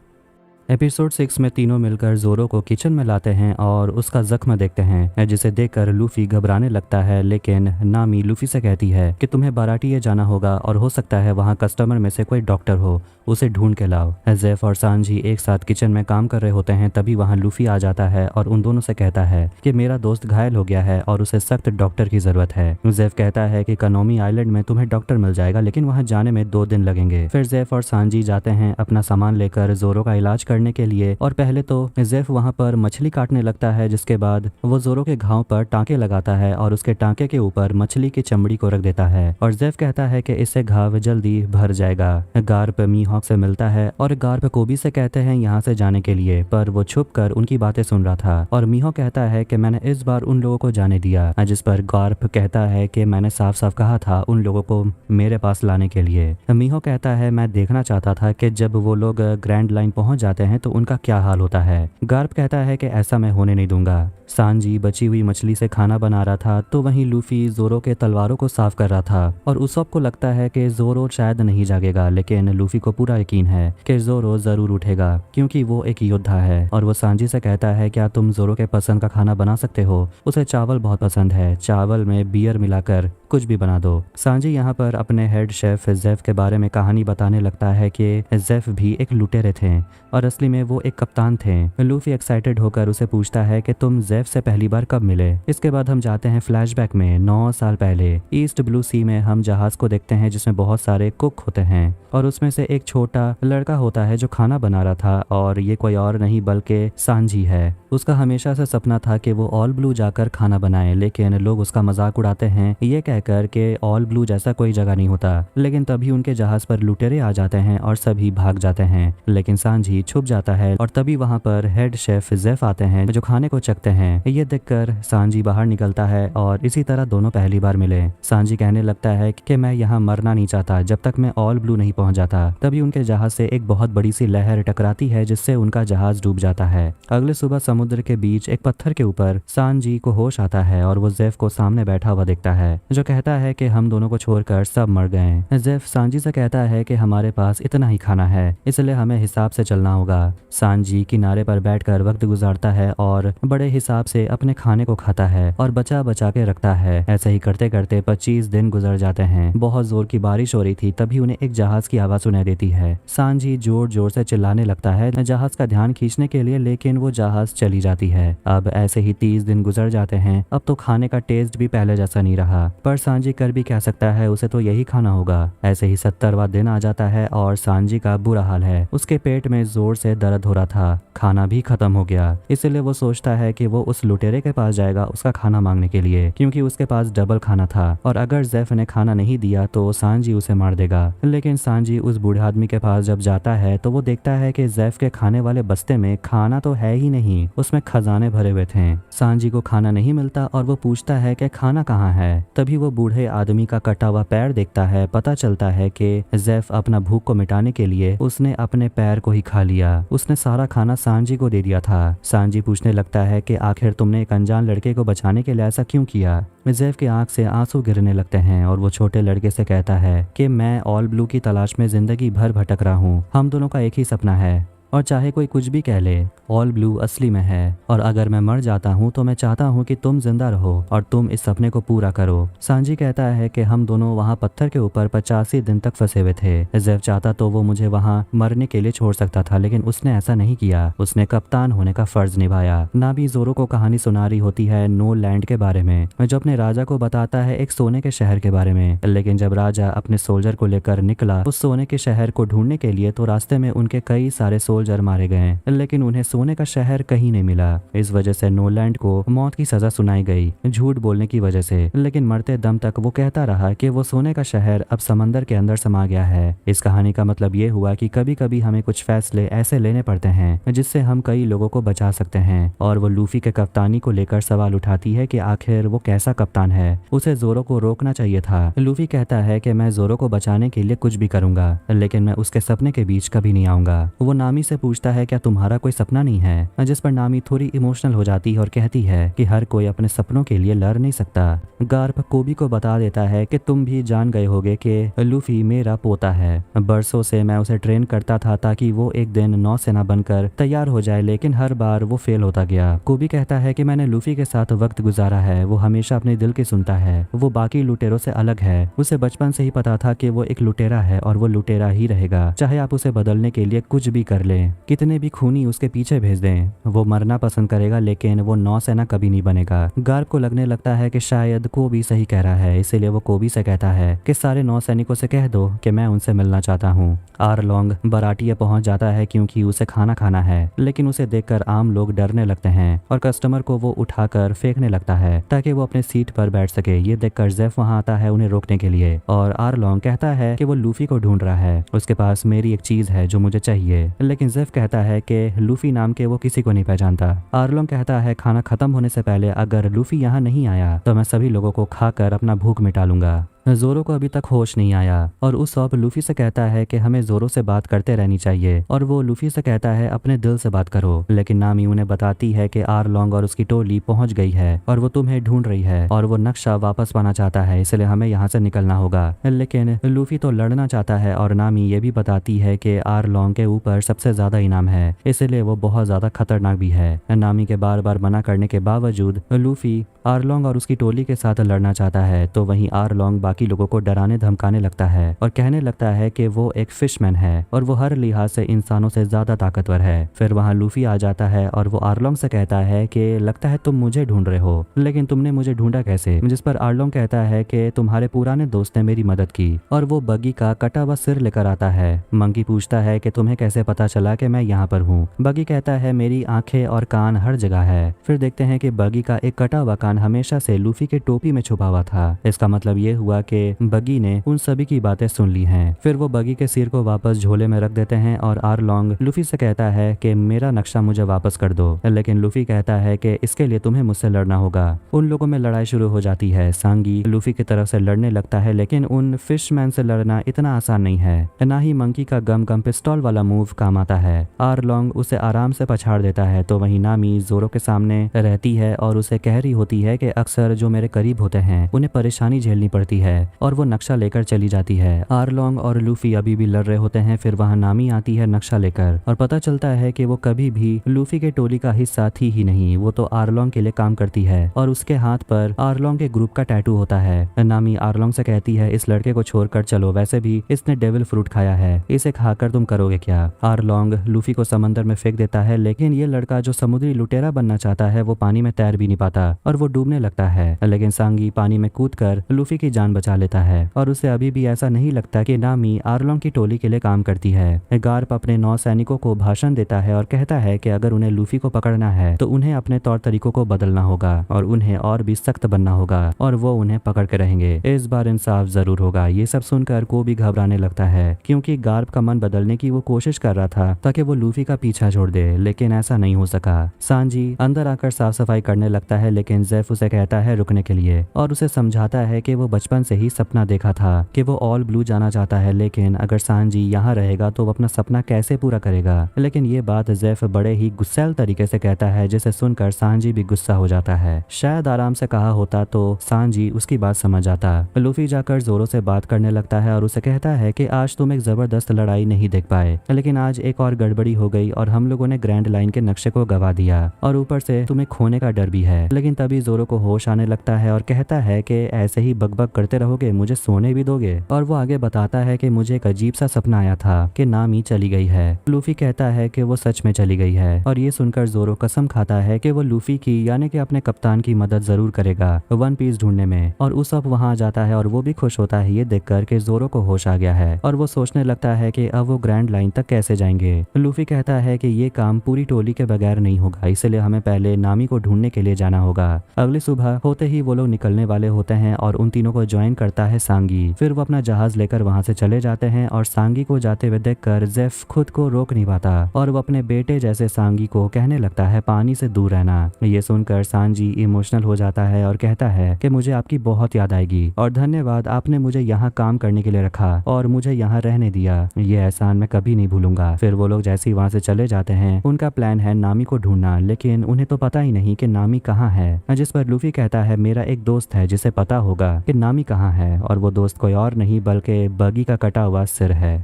एपिसोड 6 में तीनों मिलकर जोरो को किचन में लाते हैं और उसका जख्म देखते हैं, जिसे देखकर लूफी घबराने लगता है। लेकिन नामी लूफी से कहती है कि तुम्हें बाराटिए जाना होगा और हो सकता है वहाँ कस्टमर में से कोई डॉक्टर हो, उसे ढूंढ के लाओ। जेफ और सांजी एक साथ किचन में काम कर रहे होते हैं, तभी वहाँ लूफी आ जाता है और उन दोनों से कहता है कि मेरा दोस्त घायल हो गया है और उसे सख्त डॉक्टर की जरूरत है। जेफ कहता है कि कनोमी आइलैंड में तुम्हें डॉक्टर मिल जाएगा, लेकिन वहाँ जाने में 2 दिन लगेंगे। फिर जेफ और सांजी जाते हैं अपना सामान लेकर जोरो का इलाज करने के लिए। और पहले तो जेफ वहाँ पर मछली काटने लगता है, जिसके बाद वो जोरो के घाव पर टाँके लगाता है और उसके टाँके के ऊपर मछली की चमड़ी को रख देता है। और जेफ कहता है कि इससे घाव जल्दी भर जाएगा। गार्प मीहॉक से मिलता है और गार्प कोबी से कहते हैं यहाँ से जाने के लिए, पर वो छुप कर उनकी बातें सुन रहा था। और मीहॉक कहता है कि मैंने इस बार उन लोगों को जाने दिया, जिस पर गार्प कहता है कि मैंने साफ साफ कहा था उन लोगों को मेरे पास लाने के लिए। मीहॉक कहता है मैं देखना चाहता था कि जब वो लोग ग्रैंड लाइन पहुंच जाते हैं तो उनका क्या हाल होता है। गार्प कहता है कि ऐसा मैं होने नहीं दूंगा। सांजी बची हुई मछली से खाना बना रहा था, तो वहीं लूफी जोरो के तलवारों को साफ कर रहा था। और उसॉप को लगता है कि जोरो शायद नहीं जागेगा, लेकिन लूफी को पूरा यकीन है कि जोरो जरूर उठेगा क्योंकि वो एक योद्धा है। और वो सांजी से कहता है क्या तुम जोरो के पसंद का खाना बना सकते हो, उसे चावल बहुत पसंद है, चावल में बियर मिलाकर कुछ भी बना दो। सांजी यहाँ पर अपने हेड शेफ जेफ के बारे में कहानी बताने लगता है कि जेफ भी एक लुटेरे थे और असली में वो एक कप्तान थे। लूफी एक्साइटेड होकर उसे पूछता है कि तुम जेफ से पहली बार कब मिले। इसके बाद हम जाते हैं फ्लैशबैक में 9 साल पहले। ईस्ट ब्लू सी में हम जहाज को देखते हैं जिसमें बहुत सारे कुक होते हैं और उसमें से एक छोटा लड़का होता है जो खाना बना रहा था, और ये कोई और नहीं बल्कि सांजी है। उसका हमेशा से सपना था कि वो ऑल ब्लू जाकर खाना बनाए, लेकिन लोग उसका मजाक उड़ाते हैं ये कहकर कि ऑल ब्लू जैसा कोई जगह नहीं होता। लेकिन तभी उनके जहाज पर लुटेरे आ जाते हैं और सभी भाग जाते हैं, लेकिन सांजी छुप जाता है। और तभी वहाँ पर हेड शेफ जेफ आते हैं जो खाने को चखते हैं। ये देखकर सांजी बाहर निकलता है और इसी तरह दोनों पहली बार मिले। सांजी कहने लगता है कि मैं यहाँ मरना नहीं चाहता जब तक मैं ऑल ब्लू नहीं पहुंच जाता। तभी उनके जहाज से एक बहुत बड़ी सी लहर टकराती है जिससे उनका जहाज डूब जाता है। अगले सुबह समुद्र के बीच एक पत्थर के ऊपर सांजी को होश आता है और वो जेफ को सामने बैठा हुआ देखता है जो कहता है कि हम दोनों को छोड़कर सब मर गए। जेफ सांजी से कहता है कि हमारे पास इतना ही खाना है, इसलिए हमें हिसाब से चलना होगा। सांजी किनारे पर बैठकर वक्त गुजारता है और बड़े हिसाब से अपने खाने को खाता है और बचा बचा के रखता है। ऐसे ही करते करते 25 दिन गुजर जाते हैं। बहुत जोर की बारिश हो रही थी, तभी उन्हें एक जहाज की आवाज सुनाई देती है। सांजी जोर जोर से चिल्लाने लगता है जहाज का ध्यान खींचने के लिए, लेकिन वो जहाज चली जाती है। अब ऐसे ही 30 दिन गुजर जाते हैं। अब तो खाने का टेस्ट भी पहले जैसा नहीं रहा, पर सांजी कर भी क्या सकता है, उसे तो यही खाना होगा। ऐसे ही 70वां दिन आ जाता है और सांजी का बुरा हाल है। उसके पेट में जोर से दर्द हो रहा था, खाना भी खत्म हो गया। इसलिए वो सोचता है कि वो उस लुटेरे के पास जाएगा उसका खाना मांगने के लिए, क्योंकि उसके पास डबल खाना था और अगर जेफ ने खाना नहीं दिया तो सांजी उसे मार देगा। लेकिन सांजी उस बूढ़े आदमी के पास जब जाता है तो वो देखता है कि जेफ के खाने वाले बस्ते में खाना तो है ही नहीं, उसमें खजाने भरे हुए थे। सांजी को खाना नहीं मिलता और वो पूछता है कि खाना कहाँ है। तभी वो बूढ़े आदमी का कटा हुआ पैर देखता है। पता चलता है कि जेफ अपना भूख को मिटाने के लिए उसने अपने पैर को ही खा लिया। उसने सारा खाना सांजी को दे दिया था। सांजी पूछने लगता है कि आखिर तुमने एक अनजान लड़के को बचाने के लिए ऐसा क्यों किया। जेफ की आंख से आंसू गिरने लगते हैं और वो छोटे लड़के से कहता है कि मैं ऑल ब्लू की तलाश में जिंदगी भर भटक रहा हूँ। हम दोनों का एक ही सपना है और चाहे कोई कुछ भी कह ले, ऑल ब्लू असली में है। और अगर मैं मर जाता हूँ तो मैं चाहता हूँ कि तुम जिंदा रहो और तुम इस सपने को पूरा करो। सांजी कहता है कि हम दोनों वहाँ पत्थर के ऊपर 85 दिन तक फंसे हुए थे। जेफ चाहता तो वो मुझे वहाँ मरने के लिए छोड़ सकता था, लेकिन उसने ऐसा नहीं किया। उसने कप्तान होने का फर्ज निभाया। नाभी जोरो को कहानी सुना रही होती है नो लैंड के बारे में, जो अपने राजा को बताता है एक सोने के शहर के बारे में। लेकिन जब राजा अपने सोल्जर को लेकर निकला उस सोने के शहर को ढूंढने के लिए, तो रास्ते में उनके कई सारे सोल्जर मारे गए, लेकिन उन्हें सोने का शहर कहीं नहीं मिला। इस वजह से नोलैंड को मौत की सजा सुनाई गई झूठ बोलने की वजह से। लेकिन मरते दम तक वो कहता रहा कि वो सोने का शहर अब समंदर के अंदर समा गया है। इस कहानी का मतलब ये हुआ कि कभी कभी हमें कुछ फैसले ऐसे लेने पड़ते हैं जिससे हम कई लोगों को बचा सकते हैं। और वो लूफी के कप्तानी को लेकर सवाल उठाती है कि आखिर वो कैसा कप्तान है, उसे जोरो को रोकना चाहिए था। लूफी कहता है कि मैं जोरो को बचाने के लिए कुछ भी करूंगा, लेकिन मैं उसके सपने के बीच कभी नहीं आऊंगा। वो नामी से से पूछता है क्या तुम्हारा कोई सपना नहीं है, जिस पर नामी थोड़ी इमोशनल हो जाती है और कहती है कि हर कोई अपने सपनों के लिए लड़ नहीं सकता। गार्प कोबी को बता देता है कि तुम भी जान गए होगे कि लूफी मेरा पोता है। बरसों से मैं उसे ट्रेन करता था ताकि वो एक दिन नौसेना बनकर तैयार हो जाए, लेकिन हर बार वो फेल होता गया। कोबी कहता है कि मैंने लूफी के साथ वक्त गुजारा है, वो हमेशा अपने दिल की सुनता है, वो बाकी लुटेरों से अलग है। उसे बचपन से ही पता था कि वो एक लुटेरा है और वो लुटेरा ही रहेगा, चाहे आप उसे बदलने के लिए कुछ भी कर लें, कितने भी खूनी उसके पीछे भेज दें, वो मरना पसंद करेगा लेकिन वो नौसेना कभी नहीं बनेगा। गार्प को लगने लगता है कि शायद कोबी सही कह रहा है, इसीलिए वो कोबी से कहता है कि सारे नौसैनिकों से कह दो कि मैं उनसे मिलना चाहता हूँ। आरलोंग बराटिया पहुंच जाता है क्योंकि उसे खाना खाना है, लेकिन उसे देखकर आम लोग डरने लगते हैं और कस्टमर को वो उठाकर फेंकने लगता है ताकि वो अपने सीट पर बैठ सके। ये देखकर जेफ वहां आता है उन्हें रोकने के लिए और आरलोंग कहता है कि वो लूफी को ढूंढ रहा है, उसके पास मेरी एक चीज है जो मुझे चाहिए, लेकिन जेफ कहता है कि लूफी नाम के वो किसी को नहीं पहचानता। आरलोंग कहता है खाना खत्म होने से पहले अगर लूफी यहाँ नहीं आया तो मैं सभी लोगों को खाकर अपना भूख मिटा लूंगा। जोरो को अभी तक होश नहीं आया और उस वक्त लूफी से कहता है कि हमें जोरो से बात करते रहनी चाहिए और वो लूफी से कहता है अपने दिल से बात करो, लेकिन नामी उन्हें बताती है कि आरलोंग और उसकी टोली पहुंच गई है और वो तुम्हें ढूंढ रही है और वो नक्शा वापस पाना चाहता है, इसलिए हमें यहाँ से निकलना होगा। लेकिन लूफी तो लड़ना चाहता है और नामी ये भी बताती है कि आरलोंग के ऊपर सबसे ज्यादा इनाम है, इसलिए वो बहुत ज्यादा खतरनाक भी है। नामी के बार बार मना करने के बावजूद लूफी आरलोंग और उसकी टोली के साथ लड़ना चाहता है, तो वहीं आरलोंग बाकी लोगों को डराने धमकाने लगता है और कहने लगता है कि वो एक फिशमैन है और वो हर लिहाज से इंसानों से ज्यादा ताकतवर है। फिर वहाँ लूफी आ जाता है और वो आरलोंग से कहता है कि लगता है तुम मुझे ढूंढ रहे हो, लेकिन तुमने मुझे ढूंढा कैसे? जिस पर आरलोंग कहता है कि तुम्हारे पुराने दोस्त ने मेरी मदद की और वो बगी का कटा हुआ सिर लेकर आता है। मंकी पूछता है कि तुम्हें कैसे पता चला कि मैं यहाँ पर हूँ? बगी कहता है मेरी आंखें और कान हर जगह है। फिर देखते हैं कि बगी का एक कटा हुआ कान हमेशा से लूफी के टोपी में छुपा हुआ था। इसका मतलब ये हुआ कि बगी ने उन सभी की बातें सुन ली हैं। फिर वो बगी के सिर को वापस झोले में रख देते हैं और आरलोंग लूफी से कहता है कि मेरा नक्शा मुझे वापस कर दो, लेकिन लूफी कहता है कि इसके लिए तुम्हें मुझसे लड़ना होगा। उन लोगों में लड़ाई शुरू हो जाती है। सांगी लूफी की तरफ से लड़ने लगता है, लेकिन उन फिशमैन से लड़ना इतना आसान नहीं है। ना ही मंकी का गम गम पिस्तौल वाला मूव काम आता है। आरलोंग उसे आराम से पछाड़ देता है, तो वहीं नामी जोरो के सामने रहती है और उसे कह रही होती है कि अक्सर जो मेरे करीब होते हैं उन्हें परेशानी झेलनी पड़ती है, और वो नक्शा लेकर चली जाती है। आरलोंग और लूफी अभी भी लड़ रहे होते हैं। फिर वहां नामी आती है नक्शा लेकर और पता चलता है कि वो कभी भी लूफी के टोली का हिस्सा थी ही नहीं, वो तो आरलोंग के लिए काम करती है और उसके हाथ पर आरलोंग के ग्रुप का टैटू होता है। नामी आरलोंग से कहती है इस लड़के को छोड़कर चलो, वैसे भी इसने डेविल फ्रूट खाया है, इसे खाकर तुम करोगे क्या? आरलोंग लूफी को समंदर में फेंक देता है, लेकिन ये लड़का जो समुद्री लुटेरा बनना चाहता है वो पानी में तैर भी नहीं पाता और वो डूबने लगता है। लेकिन सांगी पानी में कूदकर लूफी की जान बचा लेता है और उसे अभी भी ऐसा नहीं लगता कि नामी आरलोंग की टोली के लिए काम करती है। गार्प अपने 9 सैनिकों को भाषण देता है और कहता है कि अगर उन्हें लूफी को पकड़ना है तो उन्हें अपने तौर तरीकों को बदलना होगा और उन्हें और भी सख्त बनना होगा और वो उन्हें पकड़ के रहेंगे। इस बार इंसाफ जरूर होगा। ये सब सुनकर को भी घबराने लगता है, क्योंकि गार्प का मन बदलने की वो कोशिश कर रहा था ताकि वो लूफी का पीछा छोड़ दे, लेकिन ऐसा नहीं हो सका। सांजी अंदर आकर साफ सफाई करने लगता है, लेकिन जेफ उसे कहता है रुकने के लिए और उसे समझाता है कि वो बचपन से ही सपना देखा था कि वो ऑल ब्लू जाना चाहता है, लेकिन अगर सांजी यहाँ रहेगा तो वो अपना सपना कैसे पूरा करेगा। लेकिन ये बात जेफ बड़े ही गुस्सैल तरीके से कहता है, जिसे सुनकर सांजी भी गुस्सा हो जाता है। शायद आराम से कहा होता तो सांजी उसकी बात समझ आता। लूफी जाकर जोरो से बात करने लगता है और उसे कहता है कि आज तुम एक जबरदस्त लड़ाई नहीं देख पाए, लेकिन आज एक और गड़बड़ी हो गई और हम लोगों ने ग्रैंड लाइन के नक्शे को गवा दिया और ऊपर से तुम्हें खोने का डर भी है। लेकिन तभी जोरो को होश आने लगता है और कहता है कि ऐसे ही बकबक करते रहोगे, मुझे सोने भी दोगे? और वो आगे बताता है कि मुझे एक अजीब सा सपना आया था कि नामी चली गई है। लूफी कहता है कि वो सच में चली गई है और ये सुनकर जोरो कसम खाता है कि वो लूफी की यानी कि अपने कप्तान की मदद जरूर करेगा वन पीस ढूंढने में। और उस वक्त वहां आ जाता है और वो भी खुश होता है ये देखकर कि जोरो को होश आ गया है और वो सोचने लगता है कि अब वो ग्रैंड लाइन तक कैसे जाएंगे। लूफी कहता है कि ये काम पूरी टोली के बगैर नहीं होगा, इसलिए हमें पहले नामी को ढूंढने के लिए जाना होगा। अगली सुबह होते ही वो लोग निकलने वाले होते हैं और उन तीनों को ज्वाइन करता है सांगी। फिर वो अपना जहाज लेकर वहां से चले जाते हैं और सांगी को जाते हुए देखकर जेफ खुद को रोक नहीं पाता और वो अपने बेटे जैसे सांगी को कहने लगता है पानी से दूर रहना। ये सुनकर सांजी इमोशनल हो जाता है और कहता है कि मुझे आपकी बहुत याद आएगी और धन्यवाद, आपने मुझे यहाँ काम करने के लिए रखा और मुझे यहाँ रहने दिया, ये एहसान मैं कभी नहीं भूलूंगा। फिर वो लोग जैसे ही वहां से चले जाते हैं उनका प्लान है नामी को ढूंढना, लेकिन उन्हें तो पता ही नहीं कि नामी कहाँ है। जिस पर लूफी कहता है मेरा एक दोस्त है जिसे पता होगा कि नामी कहाँ है, और वो दोस्त कोई और नहीं बल्कि बगी का कटा हुआ सिर है।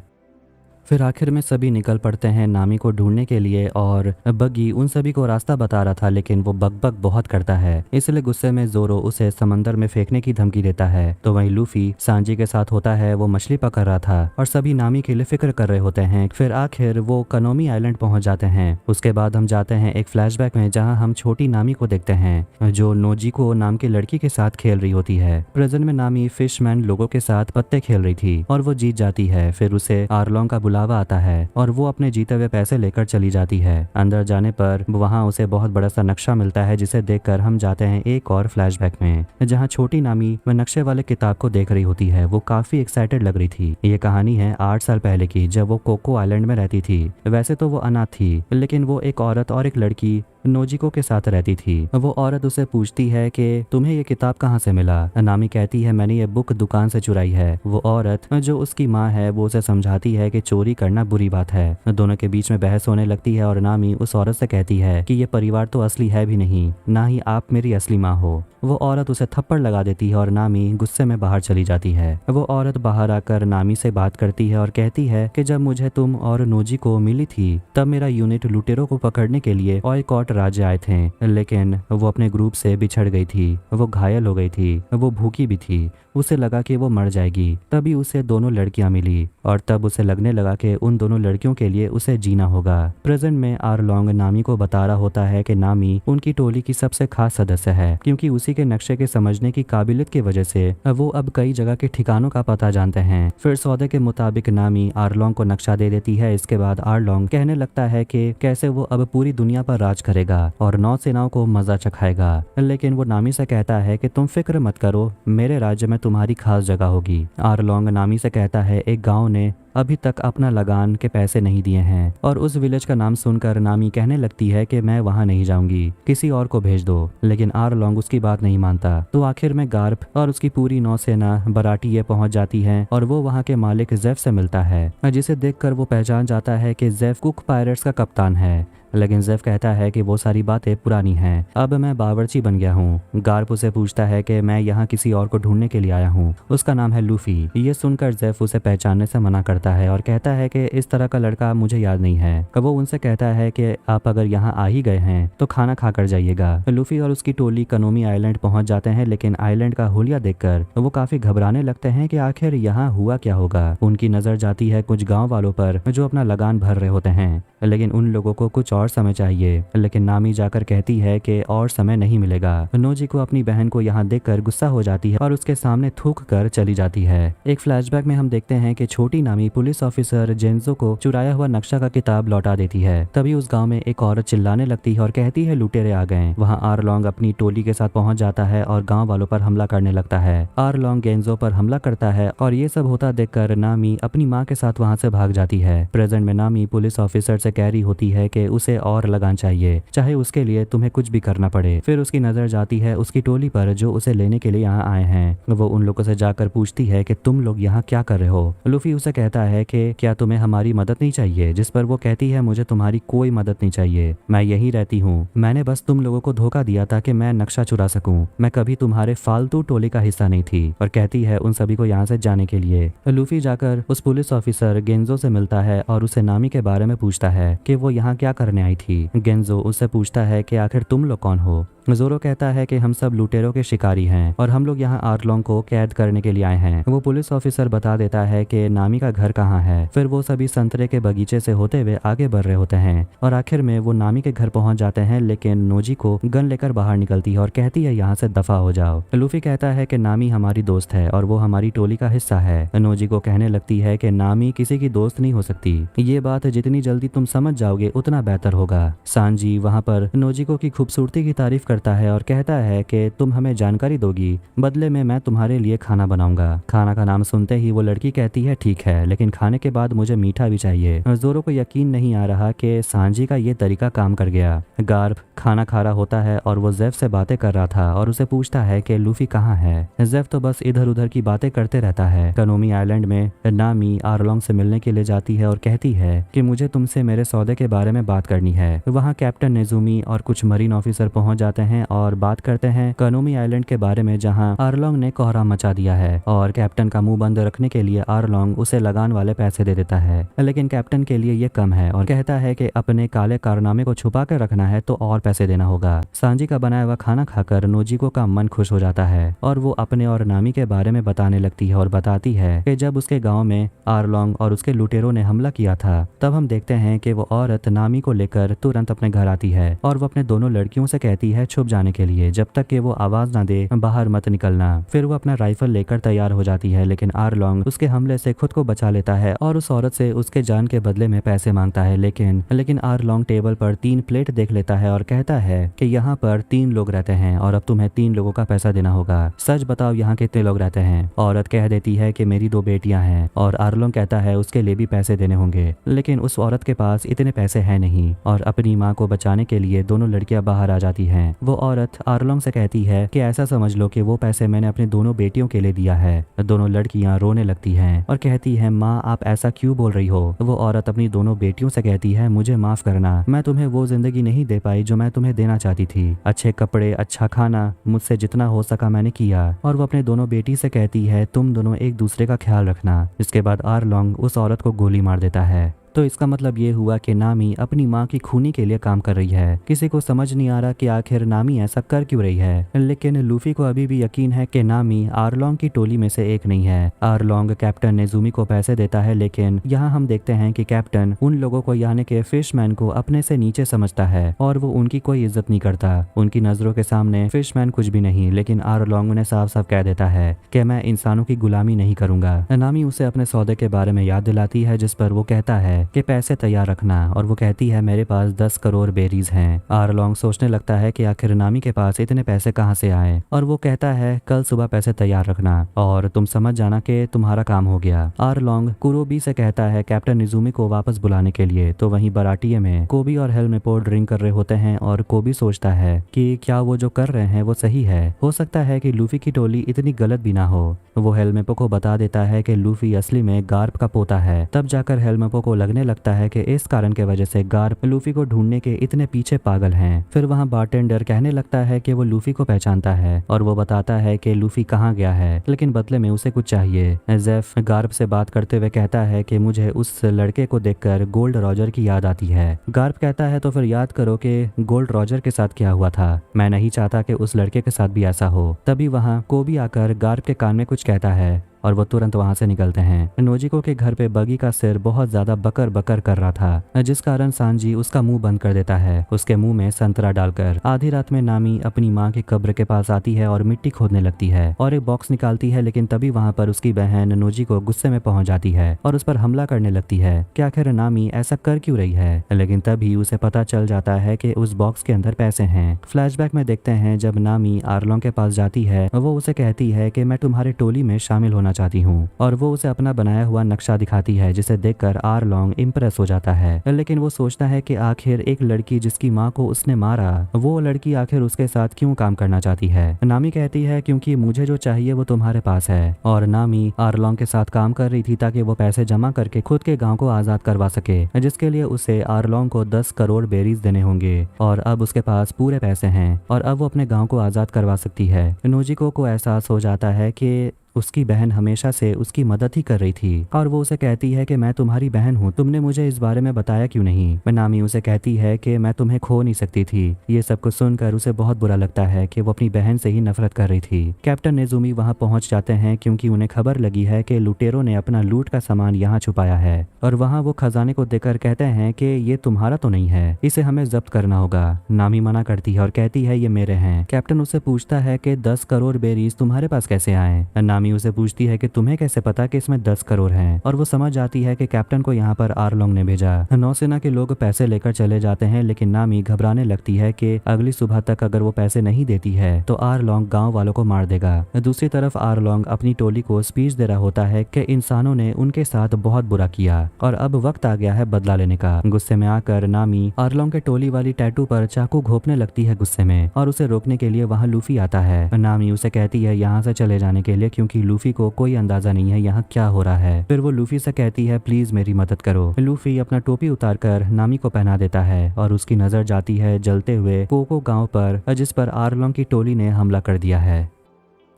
फिर आखिर में सभी निकल पड़ते हैं नामी को ढूंढने के लिए और बग्गी उन सभी को रास्ता बता रहा था, लेकिन वो बक बहुत करता है, इसलिए गुस्से में जोरो उसे समंदर में फेंकने की धमकी देता है। तो वहीं लूफी सांजी के साथ होता है, वो मछली पकड़ रहा था और सभी नामी के लिए फिक्र कर रहे होते हैं। फिर आखिर वो कनोमी आइलैंड पहुंच जाते हैं। उसके बाद हम जाते हैं एक फ्लैशबैक में जहाँ हम छोटी नामी को देखते हैं जो नोजिको नाम की लड़की के साथ खेल रही होती है। प्रेजेंट में नामी फिशमैन लोगों के साथ पत्ते खेल रही थी और वो जीत जाती है। फिर उसे आरलोंग का बुलावा आता है और वो अपने जीते हुए पैसे लेकर चली जाती है। अंदर जाने पर वहाँ उसे बहुत बड़ा सा नक्शा मिलता है, जिसे देखकर हम जाते हैं एक और फ्लैशबैक में जहाँ छोटी नामी वह नक्शे वाले किताब को देख रही होती है। वो काफी एक्साइटेड लग रही थी। ये कहानी है 8 साल पहले की, जब वो कोको आइलैंड में रहती थी। वैसे तो वो अनाथ थी, लेकिन वो एक औरत और एक लड़की नोजिको के साथ रहती थी। वो औरत उसे पूछती है कि तुम्हें ये किताब कहाँ से मिला। नामी कहती है मैंने ये बुक दुकान से चुराई है। वो औरत जो उसकी माँ है वो उसे समझाती है कि चोरी करना बुरी बात है। दोनों के बीच में बहस होने लगती है और नामी उस औरत से कहती है कि ये परिवार तो असली है भी नहीं, ना ही आप मेरी असली माँ हो। वो औरत उसे थप्पड़ लगा देती है और नामी गुस्से में बाहर चली जाती है। वो औरत बाहर आकर नामी से बात करती है और कहती है कि जब मुझे तुम और नोजिको मिली थी तब मेरा यूनिट लुटेरों को पकड़ने के लिए ऑयकॉट राज्य आए थे, लेकिन वो अपने ग्रुप से बिछड़ गई थी। वो घायल हो गई थी, वो भूखी भी थी। उसे लगा कि वो मर जाएगी। तभी उसे दोनों लड़कियां मिली और तब उसे लगने लगा कि उन दोनों लड़कियों के लिए उसे जीना होगा। प्रेजेंट में आरलोंग नामी को बता रहा होता है कि नामी उनकी टोली की सबसे खास सदस्य है, क्योंकि उसी के नक्शे के समझने की काबिलियत की वजह से वो अब कई जगह के ठिकानों का पता जानते हैं। फिर सौदे के मुताबिक नामी आरलोंग को नक्शा दे देती है। इसके बाद आरलोंग कहने लगता है कि कैसे वो अब पूरी दुनिया पर राज करेगा और 9 सेनाओं को मजा चखाएगा। लेकिन वो नामी से कहता है कि तुम फिक्र मत करो, मेरे राज्य में तुम्हारी खास जगह होगी। आरलोंग नामी से कहता है एक गांव ने अभी तक अपना लगान के पैसे नहीं दिए हैं, और उस विलेज का नाम सुनकर नामी कहने लगती है कि मैं वहां नहीं जाऊंगी, किसी और को भेज दो। लेकिन आरलोंग उसकी बात नहीं मानता। तो आखिर में गार्प और उसकी पूरी नौसेना बराटिये पहुंच जाती है और वो वहां के मालिक जेफ से मिलता है, जिसे देखकर वो पहचान जाता है कि जेफ कुक पायरेट्स का कप्तान है। लेकिन जेफ कहता है कि वो सारी बातें पुरानी हैं, अब मैं बावर्ची बन गया हूँ। गार्प उसे पूछता है कि मैं यहाँ किसी और को ढूंढने के लिए आया हूँ, उसका नाम है लूफी। ये सुनकर जेफ उसे पहचानने से मना करता है और कहता है कि इस तरह का लड़का मुझे याद नहीं है। वो उनसे कहता है कि आप अगर यहाँ आ ही गए हैं तो खाना खा कर जाइएगा। लूफी और उसकी टोली कनोमी आइलैंड पहुंच जाते हैं, लेकिन आइलैंड का हुलिया देखकर वो काफी घबराने लगते हैं कि आखिर यहाँ हुआ क्या होगा। उनकी नजर जाती है कुछ गाँव वालों पर जो अपना लगान भर रहे होते हैं, लेकिन उन लोगों को कुछ और समय चाहिए। लेकिन नामी जाकर कहती है कि और समय नहीं मिलेगा। नोजिको अपनी बहन को यहाँ देखकर गुस्सा हो जाती है और उसके सामने थूक कर चली जाती है। एक फ्लैशबैक में हम देखते हैं कि छोटी नामी पुलिस ऑफिसर जेंजो को चुराया हुआ नक्शा का किताब लौटा देती है। तभी उस गांव में एक औरत चिल्लाने लगती है और कहती है लुटेरे आ गए। वहाँ आरलोंग अपनी टोली के साथ पहुंच जाता है और गाँव वालों पर हमला करने लगता है। आरलोंग गेंजो पर हमला करता है और ये सब होता देखकर नामी अपनी माँ के साथ वहाँ से भाग जाती है। प्रेजेंट में नामी पुलिस ऑफिसर से कह रही होती है कि उसे और लगान चाहिए, चाहे उसके लिए तुम्हें कुछ भी करना पड़े। फिर उसकी नजर जाती है उसकी टोली पर जो उसे लेने के लिए यहाँ आए हैं। वो उन लोगों से जाकर पूछती है कि तुम लोग यहाँ क्या कर रहे हो। लूफी उसे कहता है कि क्या तुम्हें हमारी मदद नहीं चाहिए, जिस पर वो कहती है मुझे तुम्हारी कोई मदद नहीं चाहिए, मैं यही रहती हूँ। मैंने बस तुम लोगों को धोखा दिया था कि मैं नक्शा चुरा सकूं, मैं कभी तुम्हारे फालतू टोली का हिस्सा नहीं थी। और कहती है उन सभी को यहाँ से जाने के लिए। लूफी जाकर उस पुलिस ऑफिसर गेंजो से मिलता है और उसे नामी के बारे में पूछता है कि वो यहाँ क्या करने आई थी। गेंजो उससे पूछता है कि आखिर तुम लोग कौन हो। जोरो कहता है कि हम सब लुटेरों के शिकारी हैं और हम लोग यहाँ आरलोंग को कैद करने के लिए आए हैं। वो पुलिस ऑफिसर बता देता है कि नामी का घर कहाँ है। फिर वो सभी संतरे के बगीचे से होते हुए आगे बढ़ रहे होते हैं और आखिर में वो नामी के घर पहुंच जाते हैं। लेकिन नोजिको गन लेकर बाहर निकलती है और कहती है यहाँ से दफा हो जाओ। लूफी कहता है कि नामी हमारी दोस्त है और वो हमारी टोली का हिस्सा है। नोजिको कहने लगती है कि नामी किसी की दोस्त नहीं हो सकती। ये बात जितनी जल्दी तुम समझ जाओगे उतना बेहतर होगा। सांजी वहाँ पर नोजिको की खूबसूरती की तारीफ करता है और कहता है कि तुम हमें जानकारी दोगी, बदले में मैं तुम्हारे लिए खाना बनाऊंगा। खाना का नाम सुनते ही वो लड़की कहती है ठीक है, लेकिन खाने के बाद मुझे मीठा भी चाहिए। जोरो को यकीन नहीं आ रहा कि सांजी का ये तरीका काम कर गया। गार्प खाना खा रहा होता है और वो जेफ से बातें कर रहा था और उसे पूछता है कि लूफी कहाँ है। जेफ तो बस इधर उधर की बातें करते रहता है। कनोमी आइलैंड में नामी आरलोंग से मिलने के लिए जाती है और कहती है कि मुझे तुमसे मेरे सौदे के बारे में बात करनी है। वहाँ कैप्टन नेजुमी और कुछ मरीन ऑफिसर पहुंच जाते हैं और बात करते हैं कनोमी आइलैंड के बारे में, जहाँ आरलोंग ने कोहराम मचा दिया है और कैप्टन का मुंह बंद रखने के लिए आरलोंग उसे लगान वाले पैसे दे देता है। लेकिन कैप्टन के लिए ये कम है और कहता है कि अपने काले कारनामे को छुपा कर रखना है तो और पैसे देना होगा। सांजी का बनाया हुआ खाना खाकर नोजिको का मन खुश हो जाता है और वो अपने और नामी के बारे में बताने लगती है और बताती है कि जब उसके गांव में आरलोंग और उसके लुटेरों ने हमला किया था, तब हम देखते हैं कि वो औरत नामी को लेकर तुरंत अपने घर आती है और वो अपने दोनों लड़कियों से कहती है छुप जाने के लिए, जब तक कि वो आवाज ना दे बाहर मत निकलना। फिर वो अपना राइफल लेकर तैयार हो जाती है, लेकिन आरलोंग उसके हमले से खुद को बचा लेता है और उस औरत से उसके जान के बदले में पैसे मांगता है। लेकिन आरलोंग टेबल पर 3 प्लेट देख लेता है और कहता है कि यहाँ पर 3 लोग रहते हैं और अब तुम्हें 3 लोगों का पैसा देना होगा। सच बताओ यहाँ कितने लोग रहते हैं। औरत कह देती है कि मेरी 2 बेटियां हैं और आरलोंग कहता है उसके लिए भी पैसे देने होंगे, लेकिन उस औरत के पास इतने पैसे हैं नहीं और अपनी माँ को बचाने के लिए दोनों लड़कियां बाहर आ जाती हैं। वो औरत आरलोंग से कहती है कि ऐसा समझ लो कि वो पैसे मैंने अपनी दोनों बेटियों के लिए दिया है। दोनों लड़कियां रोने लगती हैं और कहती है माँ आप ऐसा क्यों बोल रही हो। वो औरत अपनी दोनों बेटियों से कहती है मुझे माफ करना, मैं तुम्हें वो जिंदगी नहीं दे पाई जो मैं तुम्हें देना चाहती थी। अच्छे कपड़े, अच्छा खाना, मुझसे जितना हो सका मैंने किया। और वो अपने दोनों बेटी से कहती है तुम दोनों एक दूसरे का ख्याल रखना। इसके बाद आरलोंग उस औरत को गोली मार देता है। तो इसका मतलब ये हुआ कि नामी अपनी माँ की खूनी के लिए काम कर रही है। किसी को समझ नहीं आ रहा कि आखिर नामी ऐसा कर क्यों रही है, लेकिन लूफी को अभी भी यकीन है कि नामी आरलोंग की टोली में से एक नहीं है। आरलोंग कैप्टन नेजुमी को पैसे देता है, लेकिन यहाँ हम देखते हैं कि कैप्टन उन लोगों को यानी कि फिशमैन को अपने से नीचे समझता है और वो उनकी कोई इज्जत नहीं करता। उनकी नजरों के सामने फिशमैन कुछ भी नहीं, लेकिन आरलोंग उन्हें साफ साफ कह देता है कि मैं इंसानों की गुलामी नहीं करूंगा। नामी उसे अपने सौदे के बारे में याद दिलाती है, जिस पर वो कहता है कि पैसे तैयार रखना, और वो कहती है मेरे पास 10 करोड़ बेरीज हैं। आरलोंग सोचने लगता है कि आखिर नामी के पास इतने पैसे कहाँ से आए और वो कहता है कल सुबह पैसे तैयार रखना और तुम समझ जाना कि तुम्हारा काम हो गया। आरलोंग कुरोबी से कहता है कैप्टन निजुमी को वापस बुलाने के लिए। तो वहीं बराटिये में कोबी और हेलमेपो ड्रिंक कर रहे होते हैं और कोबी सोचता है कि क्या वो जो कर रहे हैं वो सही है। हो सकता है कि लूफी की टोली इतनी गलत भी ना हो। वो हेलमेपो को बता देता है कि लूफी असली में गार्प का पोता है। तब जाकर हेलमेपो को लगने लगता है कि इस कारण के वजह से गार्प लूफी को ढूंढने के इतने पीछे पागल हैं। फिर वहाँ बारटेंडर कहने लगता है कि वो लूफी को पहचानता है और वो बताता है कि लूफी कहाँ गया है, लेकिन बदले में उसे कुछ चाहिए। जेफ गार्प से बात करते हुए कहता है कि मुझे उस लड़के को देखकर गोल्ड रॉजर की याद आती है। गार्प कहता है तो फिर याद करो कि गोल्ड रॉजर के साथ क्या हुआ था। मैं नहीं चाहता कि उस लड़के के साथ भी ऐसा हो। तभी वहाँ कोबी आकर गार्प के कान में कुछ कहता है और वो तुरंत वहां से निकलते हैं। नोजिको के घर पे बगी का सिर बहुत ज्यादा बकर बकर कर रहा था, जिस कारण सांजी उसका मुंह बंद कर देता है, उसके मुंह में संतरा डालकर। आधी रात में नामी अपनी माँ की कब्र के पास आती है और मिट्टी खोदने लगती है और एक बॉक्स निकालती है, लेकिन तभी वहां पर उसकी बहन नोजिको गुस्से में पहुंच जाती है और उस पर हमला करने लगती है कि आखिर नामी ऐसा कर क्यों रही है। लेकिन तभी उसे पता चल जाता है कि उस बॉक्स के अंदर पैसे हैं। फ्लैशबैक में देखते हैं जब नामी आरलोंग के पास जाती है, वो उसे कहती है कि मैं तुम्हारी टोली में शामिल होना चाहती हूँ और वो उसे अपना बनाया हुआ नक्शा दिखाती है, जिसे देखकर आरलोंग इम्प्रेस हो जाता है। लेकिन वो सोचता है कि आखिर एक लड़की जिसकी माँ को उसने मारा, वो लड़की आखिर उसके साथ क्यों काम करना चाहती है। नामी कहती है क्योंकि मुझे जो चाहिए वो तुम्हारे पास है, और नामी आरलोंग के साथ काम कर रही थी ताकि वो पैसे जमा करके खुद के गाँव को आजाद करवा सके, जिसके लिए उसे आरलोंग को 10 करोड़ बेरीज देने होंगे और अब उसके पास पूरे पैसे हैं और अब वो अपने गाँव को आजाद करवा सकती है। नोजिको को एहसास हो जाता है कि उसकी बहन हमेशा से उसकी मदद ही कर रही थी और वो उसे कहती है कि मैं तुम्हारी बहन हूँ, तुमने मुझे इस बारे में बताया क्यों नहीं। नामी उसे कहती है कि मैं तुम्हें खो नहीं सकती थी। ये सब कुछ सुनकर उसे बहुत बुरा लगता है कि वो अपनी बहन से ही नफरत कर रही थी। कैप्टन नेजुमी वहाँ पहुँच जाते हैं क्योंकि उन्हें खबर लगी है कि लुटेरों ने अपना लूट का सामान यहाँ छुपाया है और वहाँ वो खजाने को देखकर कहते हैं कि ये तुम्हारा तो नहीं है, इसे हमें जब्त करना होगा। नामी मना करती है और कहती है ये मेरे हैं। कैप्टन उससे पूछता है कि 10 करोड़ बेरीज तुम्हारे पास कैसे आए। नामी उसे पूछती है कि तुम्हें कैसे पता कि इसमें 10 करोड़ हैं, और वो समझ जाती है कि कैप्टन को यहाँ पर आरलोंग ने भेजा। नौसेना के लोग पैसे लेकर चले जाते हैं, लेकिन नामी घबराने लगती है कि अगली सुबह तक अगर वो पैसे नहीं देती है तो आरलोंग गाँव वालों को मार देगा। दूसरी तरफ आरलोंग अपनी टोली को स्पीच दे रहा होता है कि इंसानों ने उनके साथ बहुत बुरा किया और अब वक्त आ गया है बदला लेने का। गुस्से में आकर नामी आरलोंग के टोली वाली टैटू पर चाकू घोंपने लगती है गुस्से में, और उसे रोकने के लिए वहाँ लूफी आता है। नामी उसे कहती है यहाँ से चले जाने के लिए, क्योंकि लूफी को कोई अंदाजा नहीं है यहाँ क्या हो रहा है। फिर वो लूफी से कहती है प्लीज मेरी मदद करो। लूफी अपना टोपी उतारकर नामी को पहना देता है और उसकी नजर जाती है जलते हुए कोको गांव पर, जिस पर आरलोंग की टोली ने हमला कर दिया है।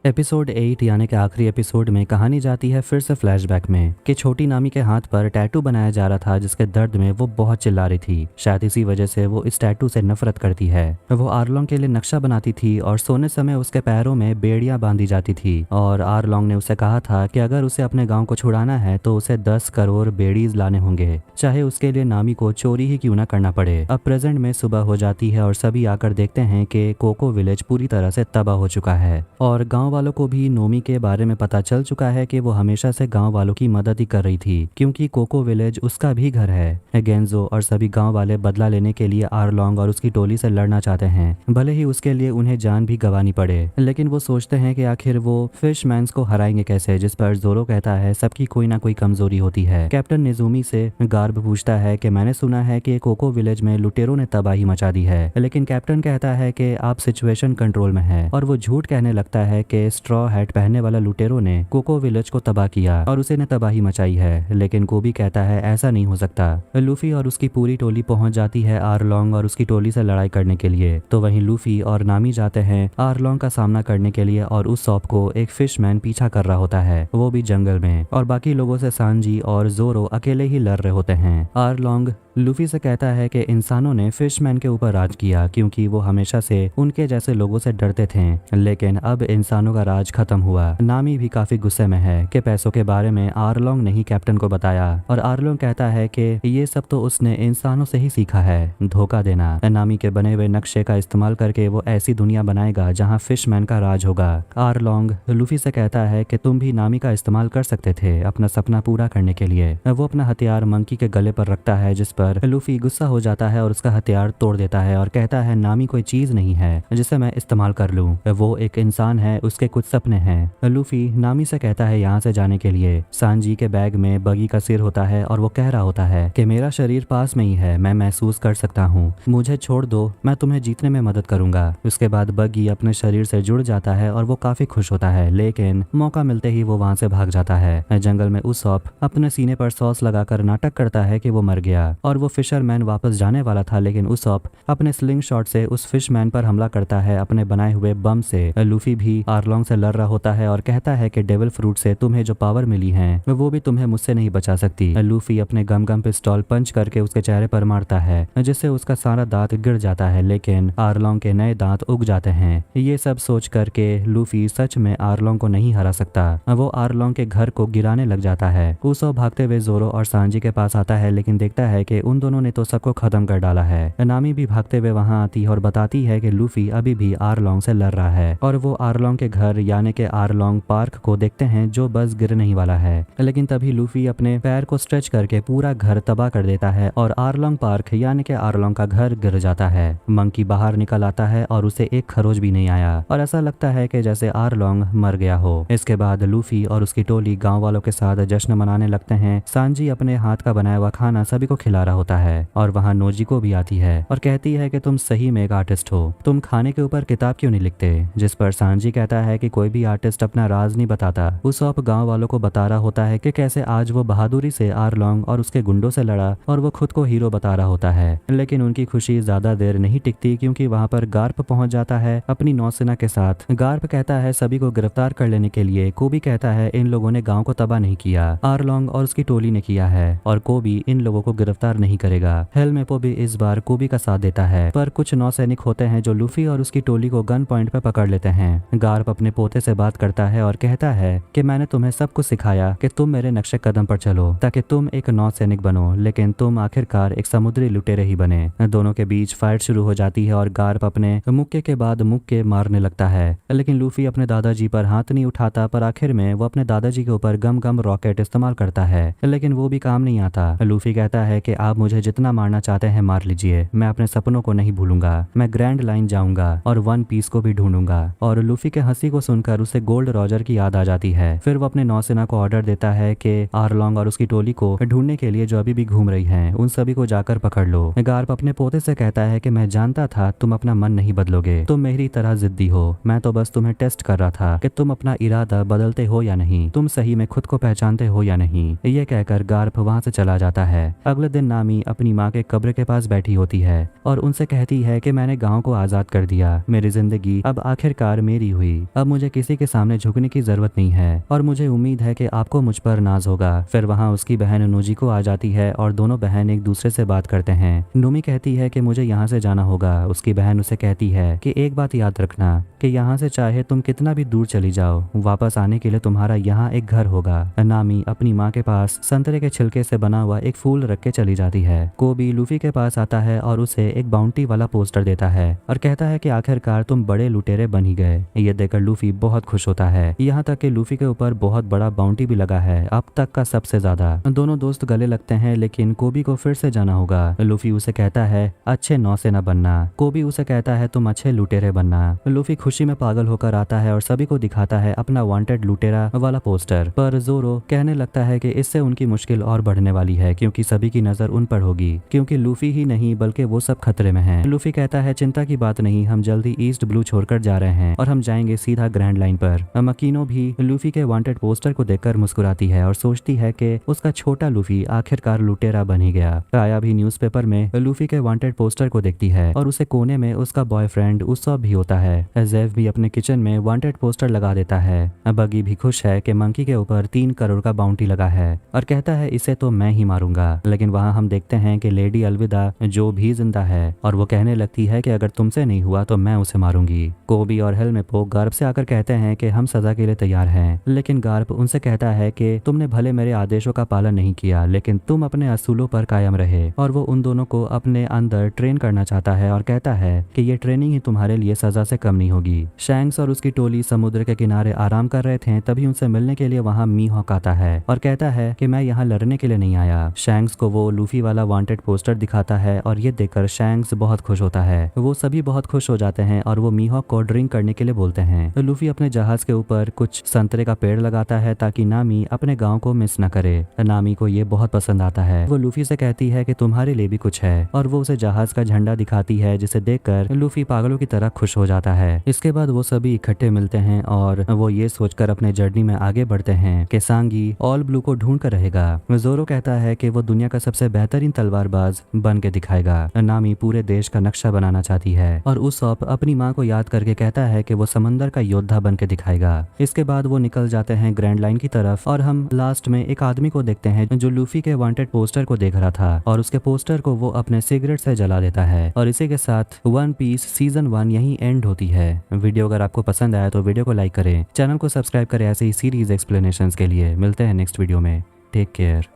एपिसोड 8 यानी कि आखिरी एपिसोड में कहानी जाती है फिर से फ्लैशबैक में कि छोटी नामी के हाथ पर टैटू बनाया जा रहा था, जिसके दर्द में वो बहुत चिल्ला रही थी। शायद इसी वजह से वो इस टैटू से नफरत करती है। वो आरलोंग के लिए नक्शा बनाती थी और सोने समय उसके पैरों में बेड़ियां बांधी जाती थी, और आरलोंग ने उसे कहा था कि अगर उसे अपने गाँव को छुड़ाना है तो उसे 10 करोड़ बेड़ीज लाने होंगे, चाहे उसके लिए नामी को चोरी ही क्यों ना करना पड़े। अब प्रेजेंट में सुबह हो जाती है और सभी आकर देखते हैं कि कोको विलेज पूरी तरह से तबाह हो चुका है, और गाँव वालों को भी नोमी के बारे में पता चल चुका है कि वो हमेशा से गांव वालों की मदद ही कर रही थी, क्योंकि कोको विलेज उसका भी घर है। गेंजो और सभी गांव वाले बदला लेने के लिए आरलोंग और उसकी टोली से लड़ना चाहते हैं, भले ही उसके लिए उन्हें जान भी गंवानी पड़े। लेकिन वो सोचते हैं कि आखिर वो फिशमैन्स को हराएंगे कैसे, जिस पर जोरो कहता है सबकी कोई ना कोई कमजोरी होती है। कैप्टन निजुमी से गार्ब पूछता है कि मैंने सुना है कि कोको विलेज में लुटेरों ने तबाही मचा दी है, लेकिन कैप्टन कहता है कि आप सिचुएशन कंट्रोल में है, और वो झूठ कहने लगता है कि स्ट्रॉ हैट पहनने वाला लुटेरों ने कोको विलेज को तबाह किया और उसे ने तबाही मचाई है। लेकिन कोबी कहता है ऐसा नहीं हो सकता। लूफी और उसकी पूरी टोली पहुंच जाती है आरलोंग और उसकी टोली से लड़ाई करने के लिए, तो वहीं लूफी और नामी जाते हैं आरलोंग का सामना करने के लिए, और उस सॉप को एक फिशमैन पीछा कर रहा होता है, वो भी जंगल में, और बाकी लोगों से सांजी और जोरो अकेले ही लड़ रहे होते हैं। आरलोंग लूफी से कहता है कि इंसानों ने फिशमैन के ऊपर राज किया, क्योंकि वो हमेशा से उनके जैसे लोगों से डरते थे, लेकिन अब इंसानों का राज खत्म हुआ। नामी भी काफी गुस्से में है कि पैसों के बारे में आरलोंग ने ही कैप्टन को बताया, और आरलोंग कहता है कि ये सब तो उसने इंसानों से ही सीखा है, धोखा देना। नामी के बने हुए नक्शे का इस्तेमाल करके वो ऐसी दुनिया बनाएगा जहाँ फिशमैन का राज होगा। आरलोंग लूफी से कहता है कि तुम भी नामी का इस्तेमाल कर सकते थे अपना सपना पूरा करने के लिए। वो अपना हथियार मंकी के गले पर रखता है, जिस पर लूफी गुस्सा हो जाता है और उसका हथियार तोड़ देता है और कहता है नामी कोई चीज नहीं है जिसे मैं इस्तेमाल कर लूं, वो एक इंसान है, उसके कुछ सपने हैं। लूफी नामी से कहता है यहाँ से जाने के लिए। सांजी के बैग में बगी का सिर होता है और वो कह रहा होता है कि मेरा शरीर पास में ही है, मैं महसूस कर सकता हूँ, मुझे छोड़ दो, मैं तुम्हें जीतने में मदद करूंगा। उसके बाद बगी अपने शरीर से जुड़ जाता है और वो काफी खुश होता है, लेकिन मौका मिलते ही वो वहाँ से भाग जाता है। जंगल में उसॉप अपने सीने पर सॉस लगाकर नाटक करता है कि वो मर गया, और वो फिशरमैन वापस जाने वाला था, लेकिन उसॉप अपने स्लिंग शॉट से उस फिशमैन पर हमला करता है अपने बनाए हुए बम से। लूफी भी आरलोंग से लड़ रहा होता है और कहता है कि डेविल फ्रूट से तुम्हें जो पावर मिली है वो भी तुम्हें मुझसे नहीं बचा सकती। लूफी अपने गम गम पिस्टल पंच करके उसके चेहरे पर मारता है, जिससे उसका सारा दांत गिर जाता है, लेकिन आरलोंग के नए दांत उग जाते हैं। ये सब सोच करके लूफी सच में आरलोंग को नहीं हरा सकता। वो आरलोंग के घर को गिराने लग जाता है। उसो भागते हुए जोरो और सांजी के पास आता है, लेकिन देखता है कि उन दोनों ने तो सबको खत्म कर डाला है। नामी भी भागते हुए वहां आती है और बताती है कि लूफी अभी भी आरलोंग से लड़ रहा है, और वो आरलोंग के घर यानी कि आरलोंग पार्क को देखते हैं जो बस गिरने ही वाला है। लेकिन तभी लूफी अपने पैर को स्ट्रेच करके पूरा घर तबाह कर देता है और आरलोंग पार्क यानी कि आरलोंग का घर गिर जाता है। मंकी बाहर निकल आता है और उसे एक खरोच भी नहीं आया, और ऐसा लगता है कि जैसे आरलोंग मर गया हो। इसके बाद लूफी और उसकी टोली गाँव वालों के साथ जश्न मनाने लगते हैं। सांजी अपने हाथ का बनाया हुआ खाना सभी को खिला रहा होता है, और वहाँ नोजिको भी आती है और कहती है कि तुम सही में एक आर्टिस्ट हो, तुम खाने के ऊपर किताब क्यों नहीं लिखते। जिस पर सांजी कहता है कि कोई भी आर्टिस्ट अपना राज नहीं बताता। उसॉप गांव वालों को बता रहा होता है कि कैसे आज वो बहादुरी से आरलोंग और उसके गुंडों से लड़ा, और वो खुद को हीरो बता रहा होता है। लेकिन उनकी खुशी ज्यादा देर नहीं टिकती, क्योंकि वहाँ पर गार्प पहुंच जाता है अपनी नौसेना के साथ। गार्प कहता है सभी को गिरफ्तार कर लेने के लिए। कोबी कहता है इन लोगों ने गाँव को तबाह नहीं किया, आरलोंग और उसकी टोली ने किया है, और कोबी इन लोगों को गिरफ्तार नहीं करेगा। हेलमेपो भी इस बार कोबी का साथ देता है, पर कुछ नौसैनिक होते हैं जो लूफी और उसकी टोली को गन पॉइंट पर पकड़ लेते हैं। गार्प अपने पोते से बात करता है और कहता है कि मैंने तुम्हें सब कुछ सिखाया कि तुम मेरे नक्शे कदम पर चलो ताकि तुम एक नौसैनिक बनो, लेकिन तुम आखिरकार एक समुद्री लुटेरे ही बने। दोनों के बीच फाइट शुरू हो जाती है और गार्प अपने मुक्के के बाद मुक्के मारने लगता है, लेकिन लूफी अपने दादाजी पर हाथ नहीं उठाता। पर आखिर में वो अपने दादाजी के ऊपर गम गम रॉकेट इस्तेमाल करता है, लेकिन वो भी काम नहीं आता। लूफी कहता है कि आप मुझे जितना मारना चाहते हैं मार लीजिए, मैं अपने सपनों को नहीं भूलूंगा, मैं ग्रैंड लाइन जाऊंगा और वन पीस को भी ढूंढूंगा। और लूफी के हंसी को सुनकर उसे गोल्ड रॉजर की याद आ जाती है। फिर वो अपने नौसेना को ऑर्डर देता है कि आर्लोंग और उसकी टोली को ढूंढने के लिए जो अभी भी घूम रही हैं, उन सभी को जाकर पकड़ लो। गार्प अपने पोते से कहता है कि मैं जानता था तुम अपना मन नहीं बदलोगे, तुम मेरी तरह जिद्दी हो, मैं तो बस तुम्हें टेस्ट कर रहा था कि तुम अपना इरादा बदलते हो या नहीं, तुम सही में खुद को पहचानते हो या नहीं। ये कहकर गार्प वहां से चला जाता है। अगले दिन नामी अपनी माँ के कब्र के पास बैठी होती है और उनसे कहती है कि मैंने गांव को आजाद कर दिया, मेरी जिंदगी अब आखिरकार मेरी हुई, अब मुझे किसी के सामने झुकने की जरूरत नहीं है और मुझे उम्मीद है कि आपको मुझ पर नाज होगा। फिर वहाँ उसकी बहन नोजिको आ जाती है और दोनों बहन एक दूसरे से बात करते हैं। नोमी कहती है कि मुझे यहाँ से जाना होगा। उसकी बहन उसे कहती है कि एक बात याद रखना कि यहाँ से चाहे तुम कितना भी दूर चली जाओ, वापस आने के लिए तुम्हारा यहाँ एक घर होगा। नामी अपनी माँ के पास संतरे के छिलके से बना हुआ एक फूल रख के चली जाती है। कोबी लूफी के पास आता है और उसे एक बाउंटी वाला पोस्टर देता है और कहता है कि आखिरकार तुम बड़े लुटेरे बन ही गए। ये देखकर लूफी बहुत खुश होता है, यहाँ तक कि लूफी के ऊपर बहुत बड़ा बाउंटी भी लगा है, अब तक का सबसे ज्यादा। दोनों दोस्त गले लगते हैं, लेकिन कोबी को फिर से जाना होगा। लूफी उसे कहता है अच्छे नौसेना बनना, कोबी उसे कहता है तुम अच्छे लुटेरे बनना। लूफी खुशी में पागल होकर आता है और सभी को दिखाता है अपना वांटेड लुटेरा वाला पोस्टर। पर जोरो कहने लगता है कि इससे उनकी मुश्किल और बढ़ने वाली है, क्योंकि सभी की नजर उन पर होगी, क्योंकि लूफी ही नहीं बल्कि वो सब खतरे में हैं। लूफी कहता है चिंता की बात नहीं, हम जल्दी ईस्ट ब्लू छोड़कर जा रहे हैं और हम जाएंगे सीधा ग्रैंड लाइन पर। मकीनो भी लूफी के वांटेड पोस्टर को देखकर मुस्कुराती है और सोचती है कि उसका छोटा लूफी आखिरकार लुटेरा बन ही गया। काया भी न्यूज़पेपर में लूफी के वांटेड पोस्टर को देखती है और उसे कोने में उसका बॉयफ्रेंड उस्सॉप भी होता है। ज़ेफ भी अपने किचन में वांटेड पोस्टर लगा देता है। बगी भी खुश है कि मंकी के ऊपर 3 करोड़ का बाउंटी लगा है और कहता है इसे तो मैं ही मारूंगा। लेकिन वहाँ हम देखते हैं कि लेडी अलविदा जो भी जिंदा है और वो कहने लगती है कि अगर तुमसे नहीं हुआ तो मैं उसे मारूंगी। कोबी और हेलमेपो गार्प से आकर कहते हैं कि हम सजा के लिए तैयार हैं, लेकिन गार्प उनसे कहता है कि तुमने भले मेरे आदेशों का पालन नहीं किया, लेकिन तुम अपने असूलों पर कायम रहे। और वो उन दोनों को अपने अंदर ट्रेन करना चाहता है और कहता है कि ये ट्रेनिंग ही तुम्हारे लिए सजा से कम नहीं होगी। शैंक्स और उसकी टोली समुद्र के किनारे आराम कर रहे थे, तभी उनसे मिलने के लिए वहाँ मीहॉक आता है और कहता है कि मैं यहाँ लड़ने के लिए नहीं आया। शैंक्स को वो लूफी वाला वांटेड पोस्टर दिखाता है और ये देखकर शैंक्स बहुत खुश होता है। वो सभी बहुत खुश हो जाते हैं और वो मीहॉक को ड्रिंक करने के लिए बोलते हैं। लूफी अपने जहाज के ऊपर कुछ संतरे का पेड़ लगाता है ताकि नामी अपने गाँव को मिस न करे। नामी को ये बहुत पसंद आता है। वो लूफी से कहती है कि तुम्हारे लिए भी कुछ है और वो उसे जहाज का झंडा दिखाती है, जिसे देखकर लूफी पागलों की तरह खुश हो जाता है। इसके बाद वो सभी इकट्ठे मिलते हैं और वो ये सोचकर अपने जर्नी में आगे बढ़ते हैं कि सांगी ऑल ब्लू को ढूंढ कर रहेगा। जोरो कहता है कि वो दुनिया का सबसे बेहतरीन तलवारबाज बन के दिखाएगा। नामी पूरे देश का नक्शा बनाना चाहती है और उस्सॉप अपनी माँ को याद करके कहता है कि वो समंदर का योद्धा बन के दिखाएगा। इसके बाद वो निकल जाते हैं ग्रैंड लाइन की तरफ और हम लास्ट में एक आदमी को देखते हैं जो लूफी के वांटेड पोस्टर को देख रहा था और उसके पोस्टर को वो अपने सिगरेट से जला देता है। और इसी के साथ वन पीस सीजन 1 यहीं एंड होती है। वीडियो अगर आपको पसंद आया तो वीडियो को लाइक करें, चैनल को सब्सक्राइब करें ऐसे ही सीरीज एक्सप्लेनेशंस के लिए। मिलते हैं नेक्स्ट वीडियो में। Take care.